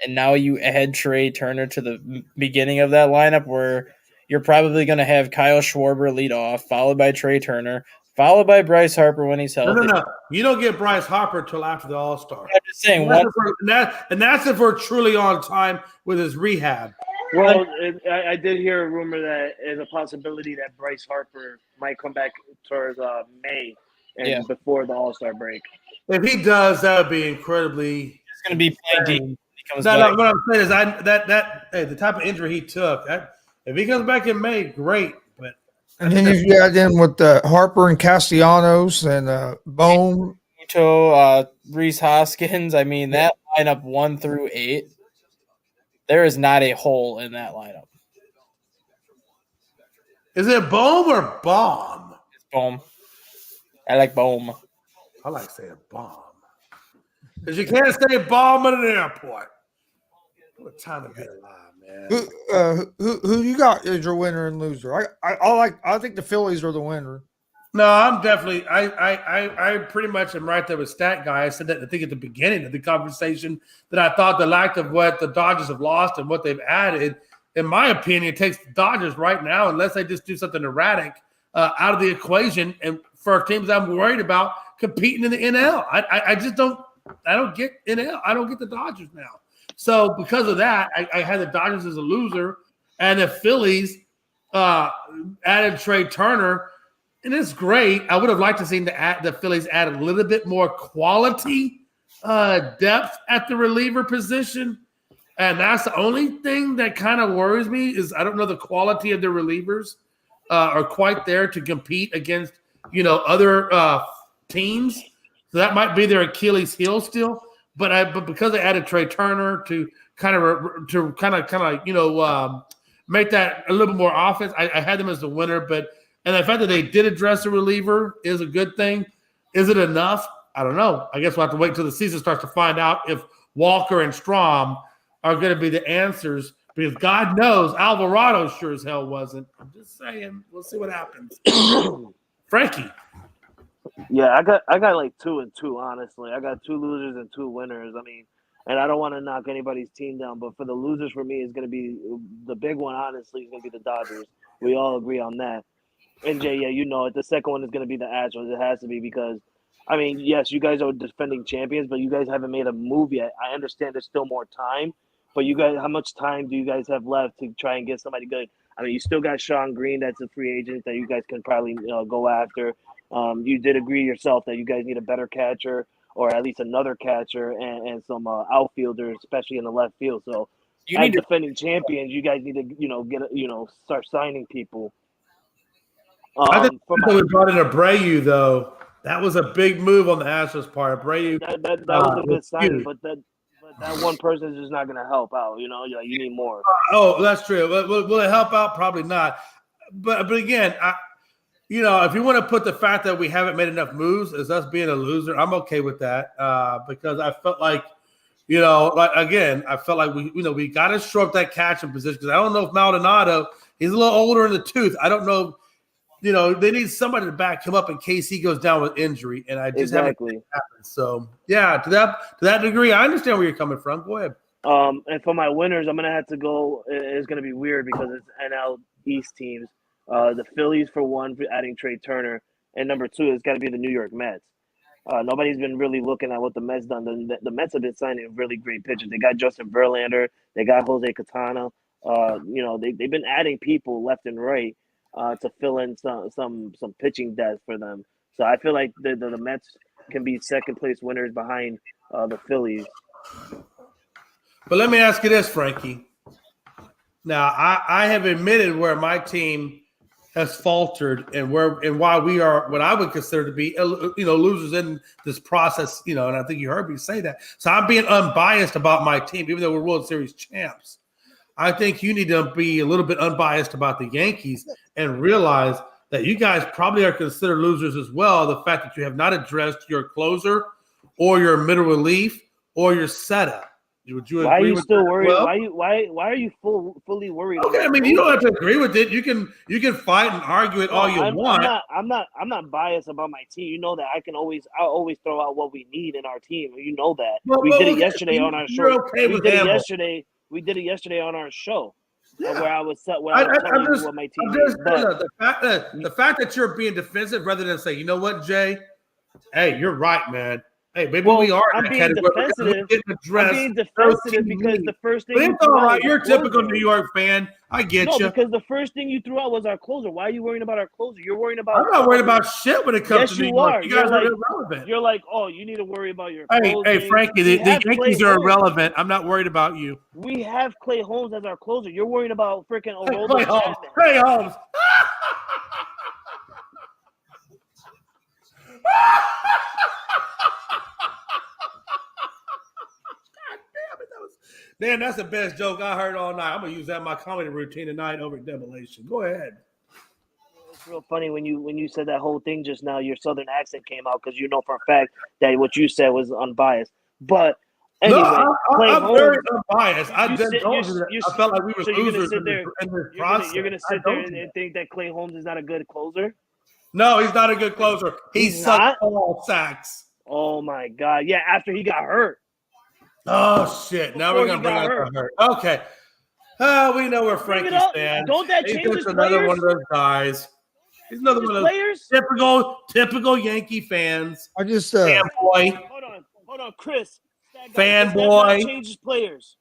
[SPEAKER 2] and now you add Trey Turner to the beginning of that lineup where you're probably going to have Kyle Schwarber lead off, followed by Trey Turner, followed by Bryce Harper when he's healthy.
[SPEAKER 3] No. You don't get Bryce Harper until after the All-Star.
[SPEAKER 2] I'm just saying.
[SPEAKER 3] And that's if we're truly on time with his rehab.
[SPEAKER 4] Well, I did hear a rumor that there's a possibility that Bryce Harper might come back towards May and before the All-Star break.
[SPEAKER 3] If he does, that would be incredibly.
[SPEAKER 2] It's going to be playing deep.
[SPEAKER 3] No. What I'm saying is, the type of injury he took. If he comes back in May, great. But
[SPEAKER 1] and then you add in with Harper and Castellanos and Bohm,
[SPEAKER 2] Reese Hoskins. I mean, that lineup 1 through 8. There is not a hole in that lineup.
[SPEAKER 3] Is it Bohm or Bomb?
[SPEAKER 2] It's Bohm. I like Bohm.
[SPEAKER 3] I like saying bomb. Because you can't say bomb at an airport. What time to be alive, man.
[SPEAKER 1] who you got as your winner and loser? I think the Phillies are the winner.
[SPEAKER 3] No, I'm definitely I pretty much am right there with Stat Guy. I said that I think at the beginning of the conversation that I thought the lack of what the Dodgers have lost and what they've added, in my opinion, takes the Dodgers right now, unless they just do something erratic, out of the equation. And for teams I'm worried about competing in the NL. I just don't get NL. I don't get the Dodgers now. So because of that, I had the Dodgers as a loser, and the Phillies added Trey Turner, and it's great. I would have liked to see the Phillies add a little bit more quality depth at the reliever position, and that's the only thing that kind of worries me is I don't know the quality of the relievers are quite there to compete against other teams. So that might be their Achilles heel still. But because they added Trey Turner to kind of make that a little bit more offense, I had them as the winner. And the fact that they did address the reliever is a good thing. Is it enough? I don't know. I guess we'll have to wait until the season starts to find out if Walker and Strahm are going to be the answers. Because God knows Alvarado sure as hell wasn't. I'm just saying. We'll see what happens. Frankie.
[SPEAKER 4] Yeah, I got like 2 and 2. Honestly, I got 2 losers and 2 winners. I mean, and I don't want to knock anybody's team down, but for the losers, for me, is going to be the big one. Honestly, is going to be the Dodgers. We all agree on that. And Jay, yeah, you know it. The second one is going to be the Astros. It has to be because, I mean, yes, you guys are defending champions, but you guys haven't made a move yet. I understand there's still more time, but you guys, how much time do you guys have left to try and get somebody good? I mean, you still got Sean Green, that's a free agent that you guys can probably go after. You did agree yourself that you guys need a better catcher or at least another catcher and some outfielders, especially in the left field. So,
[SPEAKER 2] You
[SPEAKER 4] as
[SPEAKER 2] need to.
[SPEAKER 4] defending champions, you guys need to, get, start signing people.
[SPEAKER 3] I think
[SPEAKER 4] For
[SPEAKER 3] we brought in Abreu, though. That was a big move on the Astros part. Abreu,
[SPEAKER 4] that was a good signing,
[SPEAKER 3] huge.
[SPEAKER 4] but that one person is just not going to help out. You need more.
[SPEAKER 3] Oh, that's true. Will it help out? Probably not. But again, if you want to put the fact that we haven't made enough moves as us being a loser, I'm okay with that because I felt like, I felt like we got to shore up that catching position because I don't know if Maldonado, he's a little older in the tooth. I don't know. They need somebody to back him up in case he goes down with injury, and I just haven't seen it happen. So, yeah, to that degree, I understand where you're coming from. Go ahead.
[SPEAKER 4] And for my winners, I'm gonna have to go. It's gonna be weird because it's NL East teams. The Phillies for one, for adding Trey Turner, and number 2, it's got to be the New York Mets. Nobody's been really looking at what the Mets done. The Mets have been signing really great pitchers. They got Justin Verlander. They got Jose Catana. They've been adding people left and right. To fill in some pitching depth for them. So I feel like the Mets can be second place winners behind the Phillies.
[SPEAKER 3] But let me ask you this, Frankie. Now, I have admitted where my team has faltered and why we are what I would consider to be losers in this process. And I think you heard me say that. So I'm being unbiased about my team, even though we're World Series champs. I think you need to be a little bit unbiased about the Yankees and realize that you guys probably are considered losers as well. The fact that you have not addressed your closer or your middle relief or your setup. Would you agree?
[SPEAKER 4] Why are you still worried?
[SPEAKER 3] Well?
[SPEAKER 4] Why are you fully worried?
[SPEAKER 3] Okay, I mean you don't have to agree with it. You can fight and argue it all you want.
[SPEAKER 4] I'm not biased about my team. You know that I'll always throw out what we need in our team. You know that. We did it yesterday on our show. We did it yesterday on our show. Yeah. Where I was telling you what my team is.
[SPEAKER 3] The fact that you're being defensive rather than say, you know what, Jay? Hey, you're right, man. Hey, maybe we are.
[SPEAKER 4] I'm being defensive. I'm being defensive because the first thing.
[SPEAKER 3] But it's all right. You're a typical New York fan. I get you.
[SPEAKER 4] No, because the first thing you threw out was our closer. Why are you worrying about our closer? You're worrying about.
[SPEAKER 3] I'm not worried about shit when it comes to New York. You guys are irrelevant.
[SPEAKER 4] You're like, oh, you need to worry about your.
[SPEAKER 3] Hey, Frankie, the Yankees are irrelevant. I'm not worried about you.
[SPEAKER 4] We have Clay Holmes as our closer. You're worried about freaking
[SPEAKER 3] Clay Holmes. Clay Holmes. Man, that's the best joke I heard all night. I'm gonna use that in my comedy routine tonight over at Demolition. Go ahead.
[SPEAKER 4] It's real funny when you said that whole thing just now. Your southern accent came out because you know for a fact that what you said was unbiased. But anyway,
[SPEAKER 3] no, I'm very unbiased. I felt like we were losers in this process.
[SPEAKER 4] You're gonna sit there and think that Clay Holmes is not a good closer?
[SPEAKER 3] No, he's not a good closer. He sucks all sacks.
[SPEAKER 4] Oh my God! Yeah, after he got hurt.
[SPEAKER 3] Oh shit! Now we're gonna bring up the hurt. Okay. We know where Frankie stands.
[SPEAKER 4] Don't that change his
[SPEAKER 3] another
[SPEAKER 4] players?
[SPEAKER 3] one of those guys. He's another one of those
[SPEAKER 4] players.
[SPEAKER 3] Typical Yankee fans.
[SPEAKER 1] I just
[SPEAKER 3] fanboy.
[SPEAKER 4] Hold on, Chris.
[SPEAKER 3] Fanboy.
[SPEAKER 4] Change his players.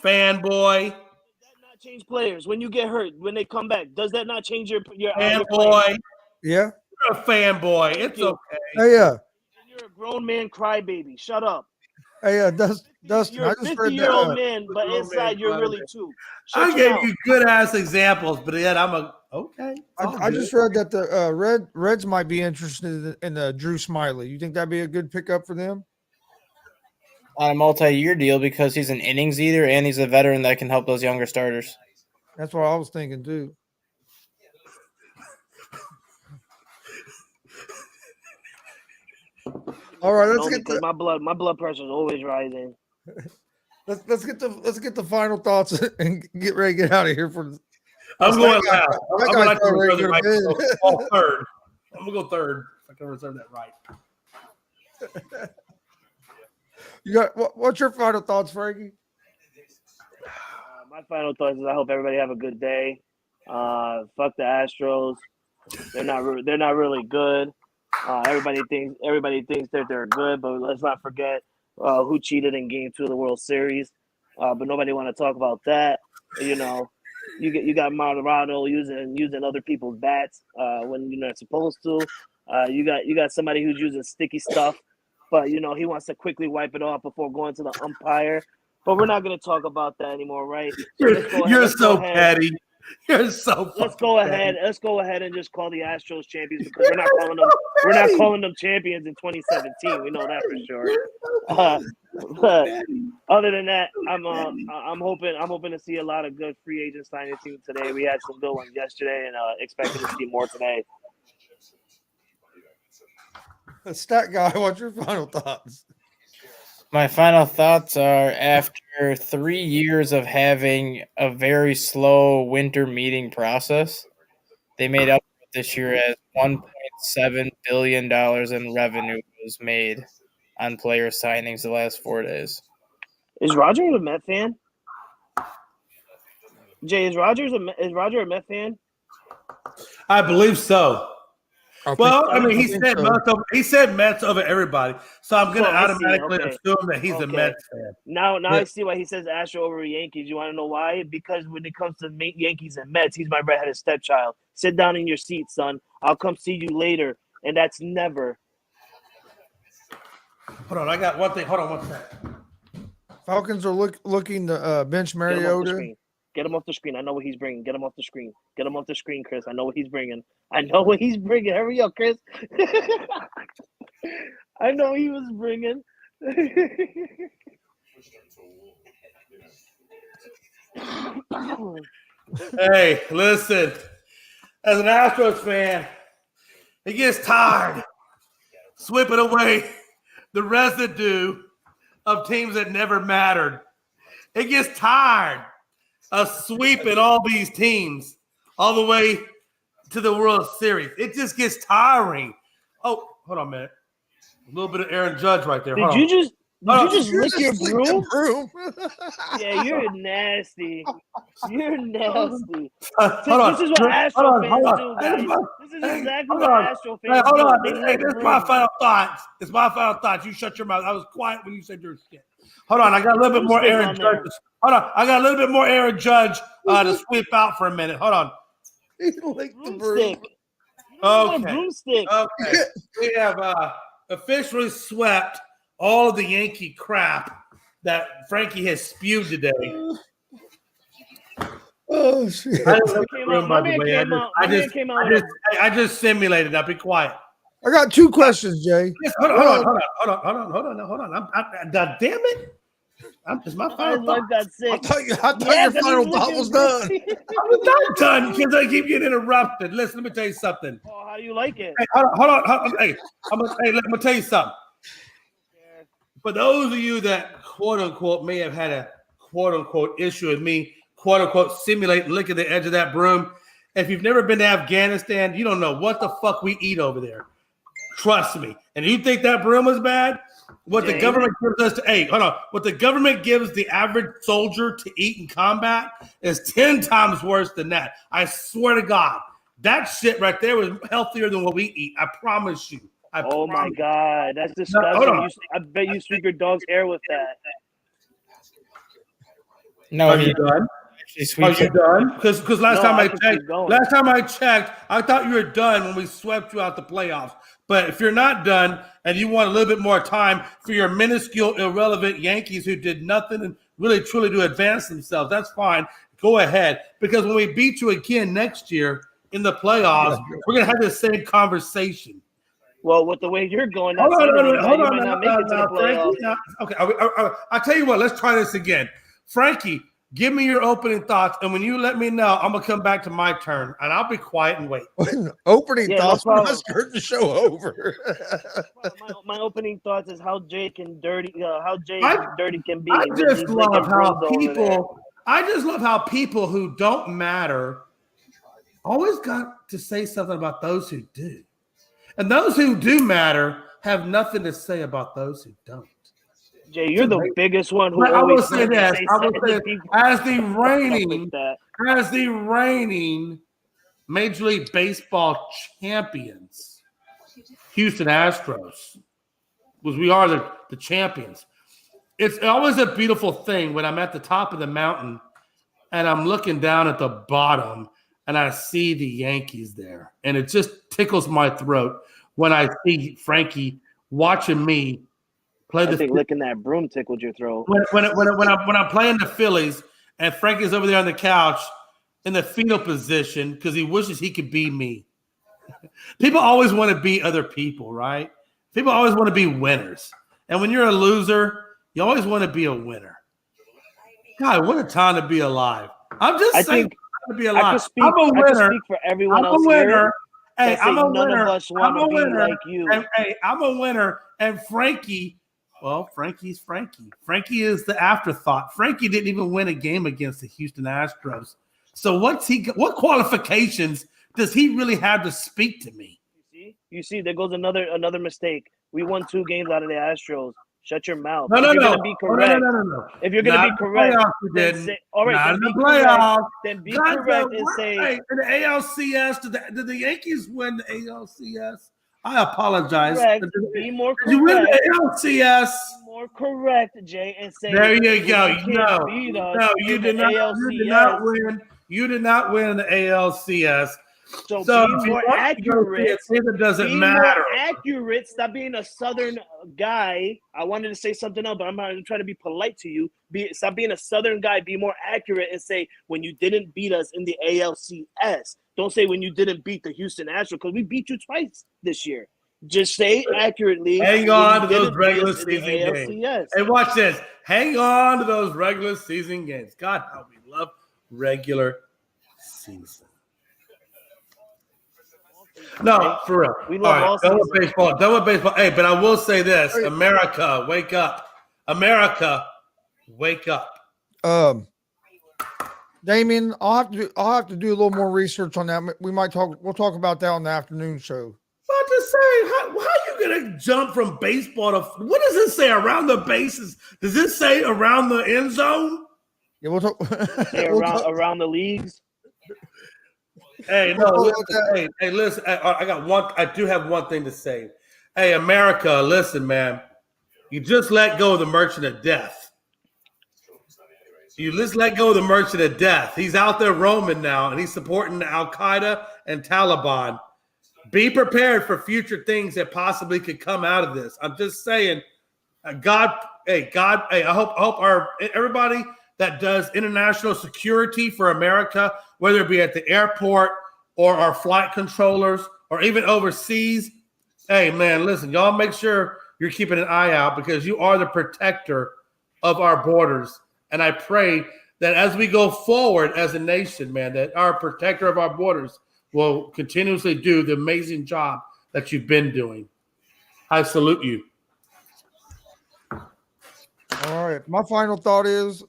[SPEAKER 3] Fanboy.
[SPEAKER 4] Does that not change players when you get hurt? When they come back, does that not change your
[SPEAKER 3] fanboy?
[SPEAKER 1] Yeah.
[SPEAKER 3] You're a fanboy. It's okay.
[SPEAKER 1] Hey, yeah.
[SPEAKER 4] You're a grown man crybaby. Shut up.
[SPEAKER 1] Hey, Dustin,
[SPEAKER 4] you're a 50-year-old man, but inside you're really two.
[SPEAKER 3] I gave you good ass examples, but yet I'm okay.
[SPEAKER 1] I just read that the Reds might be interested in Drew Smiley. You think that'd be a good pickup for them?
[SPEAKER 2] On a multi-year deal because he's an innings eater and he's a veteran that can help those younger starters.
[SPEAKER 1] That's what I was thinking too. All right, let's get
[SPEAKER 4] my blood pressure is always rising.
[SPEAKER 1] Let's get the final thoughts and get ready to get out of here.
[SPEAKER 3] I'm going last. I'm going to third. I'm gonna go third. If I can reserve that right.
[SPEAKER 1] You got what's your final thoughts, Frankie?
[SPEAKER 4] My final thoughts is I hope everybody have a good day. Fuck the Astros. They're not really good. Everybody thinks that they're good, but let's not forget who cheated in Game 2 of the World Series. But nobody want to talk about that. You know, you got Marado using other people's bats when you're not supposed to. You got somebody who's using sticky stuff, but you know he wants to quickly wipe it off before going to the umpire. But we're not going to talk about that anymore, right? So
[SPEAKER 3] You're so petty. You're so.
[SPEAKER 4] Let's go ahead. Let's go ahead and just call the Astros champions because we're not calling them champions in 2017. We know that for sure. But other than that, I'm hoping to see a lot of good free agent signing teams today. We had some good ones yesterday, and expecting to see more today.
[SPEAKER 1] Stat guy, what's your final thoughts?
[SPEAKER 2] My final thoughts are after 3 years of having a very slow winter meeting process, they made up for it this year as $1.7 billion in revenue was made on player signings the last 4 days.
[SPEAKER 4] Is Roger a Met fan? Jay, is Roger a Met fan?
[SPEAKER 3] I believe so. Well, I mean, he said Mets over everybody, so I'm going to automatically assume that he's a Mets fan.
[SPEAKER 4] Now I see why he says Astro over Yankees. You want to know why? Because when it comes to Yankees and Mets, he's my redheaded stepchild. Sit down in your seat, son. I'll come see you later, and that's never.
[SPEAKER 3] Hold on, I got one thing. Hold on one second.
[SPEAKER 1] Falcons are looking to bench Mariota.
[SPEAKER 4] Get him off the screen. I know what he's bringing. Get him off the screen. Get him off the screen, Chris. I know what he's bringing. Hurry up, Chris. I know he was bringing.
[SPEAKER 3] Hey, listen. As an Astros fan, it gets tired sweeping away the residue of teams that never mattered. It gets tired of sweeping all these teams all the way to the World Series. It just gets tiring. Oh, hold on a minute. A little bit of Aaron Judge right there.
[SPEAKER 4] Did you just lick your broom?
[SPEAKER 1] broom?
[SPEAKER 4] Yeah, you're nasty. You're nasty.
[SPEAKER 3] Hold on.
[SPEAKER 4] This is what Astro fans do, guys. This is exactly what Astro fans do.
[SPEAKER 3] Hold on. Hey, this is my final thoughts. It's my final thoughts. You shut your mouth. I was quiet when you said your shit. Hold on. I got a little bit more Aaron Judge. Hold on. I got a little bit more Aaron Judge to sweep out for a minute. Hold on.
[SPEAKER 1] He licked the broom.
[SPEAKER 3] Okay.
[SPEAKER 4] Broomstick.
[SPEAKER 3] Okay. We have officially swept all of the Yankee crap that Frankie has spewed today.
[SPEAKER 1] Oh shit!
[SPEAKER 3] I just simulated that. Be quiet.
[SPEAKER 1] I got 2 questions, Jay.
[SPEAKER 3] Hold on. God damn it! It's my final thought.
[SPEAKER 1] I thought your final thought was done.
[SPEAKER 3] I'm not done because I keep getting interrupted. Listen, let me tell you something.
[SPEAKER 4] Oh, how do you like it?
[SPEAKER 3] Hey, hold on. Hey, let me tell you something. For those of you that quote unquote may have had a quote unquote issue with me, quote unquote simulate licking the edge of that broom. If you've never been to Afghanistan, you don't know what the fuck we eat over there. Trust me. And you think that broom is bad? What the government gives us what the government gives the average soldier to eat in combat is 10 times worse than that. I swear to God, that shit right there was healthier than what we eat. I promise you.
[SPEAKER 4] Oh my God, that's disgusting. I bet you sweep your dog's hair with that.
[SPEAKER 2] No,
[SPEAKER 3] are you done? Are you done? Because last time I checked, I thought you were done when we swept you out the playoffs. But if you're not done and you want a little bit more time for your minuscule, irrelevant Yankees who did nothing and really truly to advance themselves, that's fine. Go ahead. Because when we beat you again next year in the playoffs, we're going to have the same conversation.
[SPEAKER 4] Well, with the way you're going,
[SPEAKER 3] hold on. Okay, I'll tell you what. Let's try this again. Frankie, give me your opening thoughts, and when you let me know, I'm gonna come back to my turn, and I'll be quiet and wait.
[SPEAKER 1] Opening thoughts. We're not starting the show over.
[SPEAKER 4] my opening thoughts is how Jay dirty can be.
[SPEAKER 3] I just love how people who don't matter always got to say something about those who do. And those who do matter have nothing to say about those who don't.
[SPEAKER 4] Jay, you're the biggest one who
[SPEAKER 3] But I will
[SPEAKER 4] always
[SPEAKER 3] say this. I will say,
[SPEAKER 4] people
[SPEAKER 3] as the
[SPEAKER 4] like
[SPEAKER 3] reigning Major League Baseball champions, Houston Astros, because we are the champions. It's always a beautiful thing when I'm at the top of the mountain and I'm looking down at the bottom and I see the Yankees there. And it just tickles my throat when I see Frankie watching me play
[SPEAKER 4] I think licking that broom tickled your throat.
[SPEAKER 3] When I'm playing the Phillies and Frankie's over there on the couch in the fetal position because he wishes he could be me. People always want to be other people, right? People always want to be winners. And when you're a loser, you always want to be a winner. God, what a time to be alive. I'm just saying to be alive. I'm a winner. I can speak
[SPEAKER 4] for everyone else here.
[SPEAKER 3] Hey, I'm a winner.
[SPEAKER 4] None of us want to be like you.
[SPEAKER 3] Hey, I'm a winner. And Frankie, well, Frankie's Frankie. Frankie is the afterthought. Frankie didn't even win a game against the Houston Astros. So what qualifications does he really have to speak to me?
[SPEAKER 4] You see, there goes another mistake. We won 2 games out of the Astros. Shut your mouth.
[SPEAKER 3] No.
[SPEAKER 4] If you're going to be correct, then say, all right,
[SPEAKER 3] not
[SPEAKER 4] then be
[SPEAKER 3] playoffs.
[SPEAKER 4] Correct. Then be correct and say.
[SPEAKER 3] Hey, in the ALCS, did the Yankees win the ALCS? I apologize.
[SPEAKER 4] Be more correct.
[SPEAKER 3] You win the ALCS.
[SPEAKER 4] Be more correct, Jay, and say.
[SPEAKER 3] There you go. No, you did not win. You did not win the ALCS.
[SPEAKER 4] So be more accurate.
[SPEAKER 3] It doesn't matter.
[SPEAKER 4] More accurate. Stop being a Southern guy. I wanted to say something else, but I'm trying to be polite to you. Stop being a Southern guy. Be more accurate and say when you didn't beat us in the ALCS. Don't say when you didn't beat the Houston Astros because we beat you twice this year. Just say accurately.
[SPEAKER 3] Hang on to those regular season games. Hey, watch this. Hang on to those regular season games. God, how we love regular season. No, for real. We love all done with baseball. Done with baseball. Hey, but I will say this: America, wake up! America, wake up!
[SPEAKER 1] Damien, I'll have to do a little more research on that. We'll talk about that on the afternoon show.
[SPEAKER 3] About to say, how are you gonna jump from baseball to what does it say around the bases? Does it say around the end zone?
[SPEAKER 1] Yeah, we'll talk
[SPEAKER 4] around the leagues.
[SPEAKER 3] Hey, no, listen, hey, listen. I do have one thing to say. Hey, America, listen, man. You just let go of the merchant of death. You just let go of the merchant of death. He's out there roaming now, and he's supporting Al Qaeda and Taliban. Be prepared for future things that possibly could come out of this. I'm just saying, God. I hope everybody that does international security for America, whether it be at the airport or our flight controllers or even overseas. Hey, man, listen, y'all make sure you're keeping an eye out because you are the protector of our borders. And I pray that as we go forward as a nation, man, that our protector of our borders will continuously do the amazing job that you've been doing. I salute you.
[SPEAKER 1] All right. My final thought is,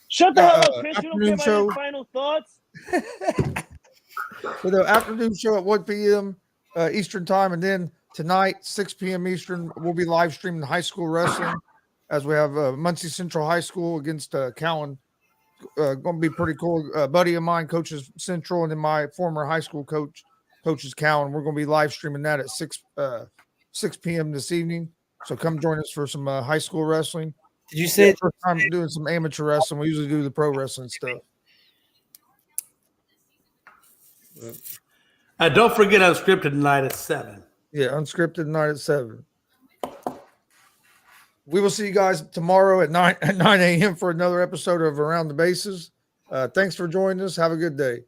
[SPEAKER 4] shut the hell up, Chris. You don't care about your final thoughts?
[SPEAKER 1] For the afternoon show at 1 p.m. Eastern time, and then tonight, 6 p.m. Eastern, we'll be live streaming high school wrestling as we have Muncie Central High School against Cowan. Going to be pretty cool. A buddy of mine coaches Central, and then my former high school coaches Cowan. We're going to be live streaming that at 6 p.m. this evening. So come join us for some high school wrestling.
[SPEAKER 2] Did you say
[SPEAKER 1] first time doing some amateur wrestling? We usually do the pro wrestling stuff.
[SPEAKER 3] Don't forget Unscripted tonight at 7.
[SPEAKER 1] Yeah, Unscripted tonight at 7. We will see you guys tomorrow at 9 a.m. for another episode of Around the Bases. Thanks for joining us. Have a good day.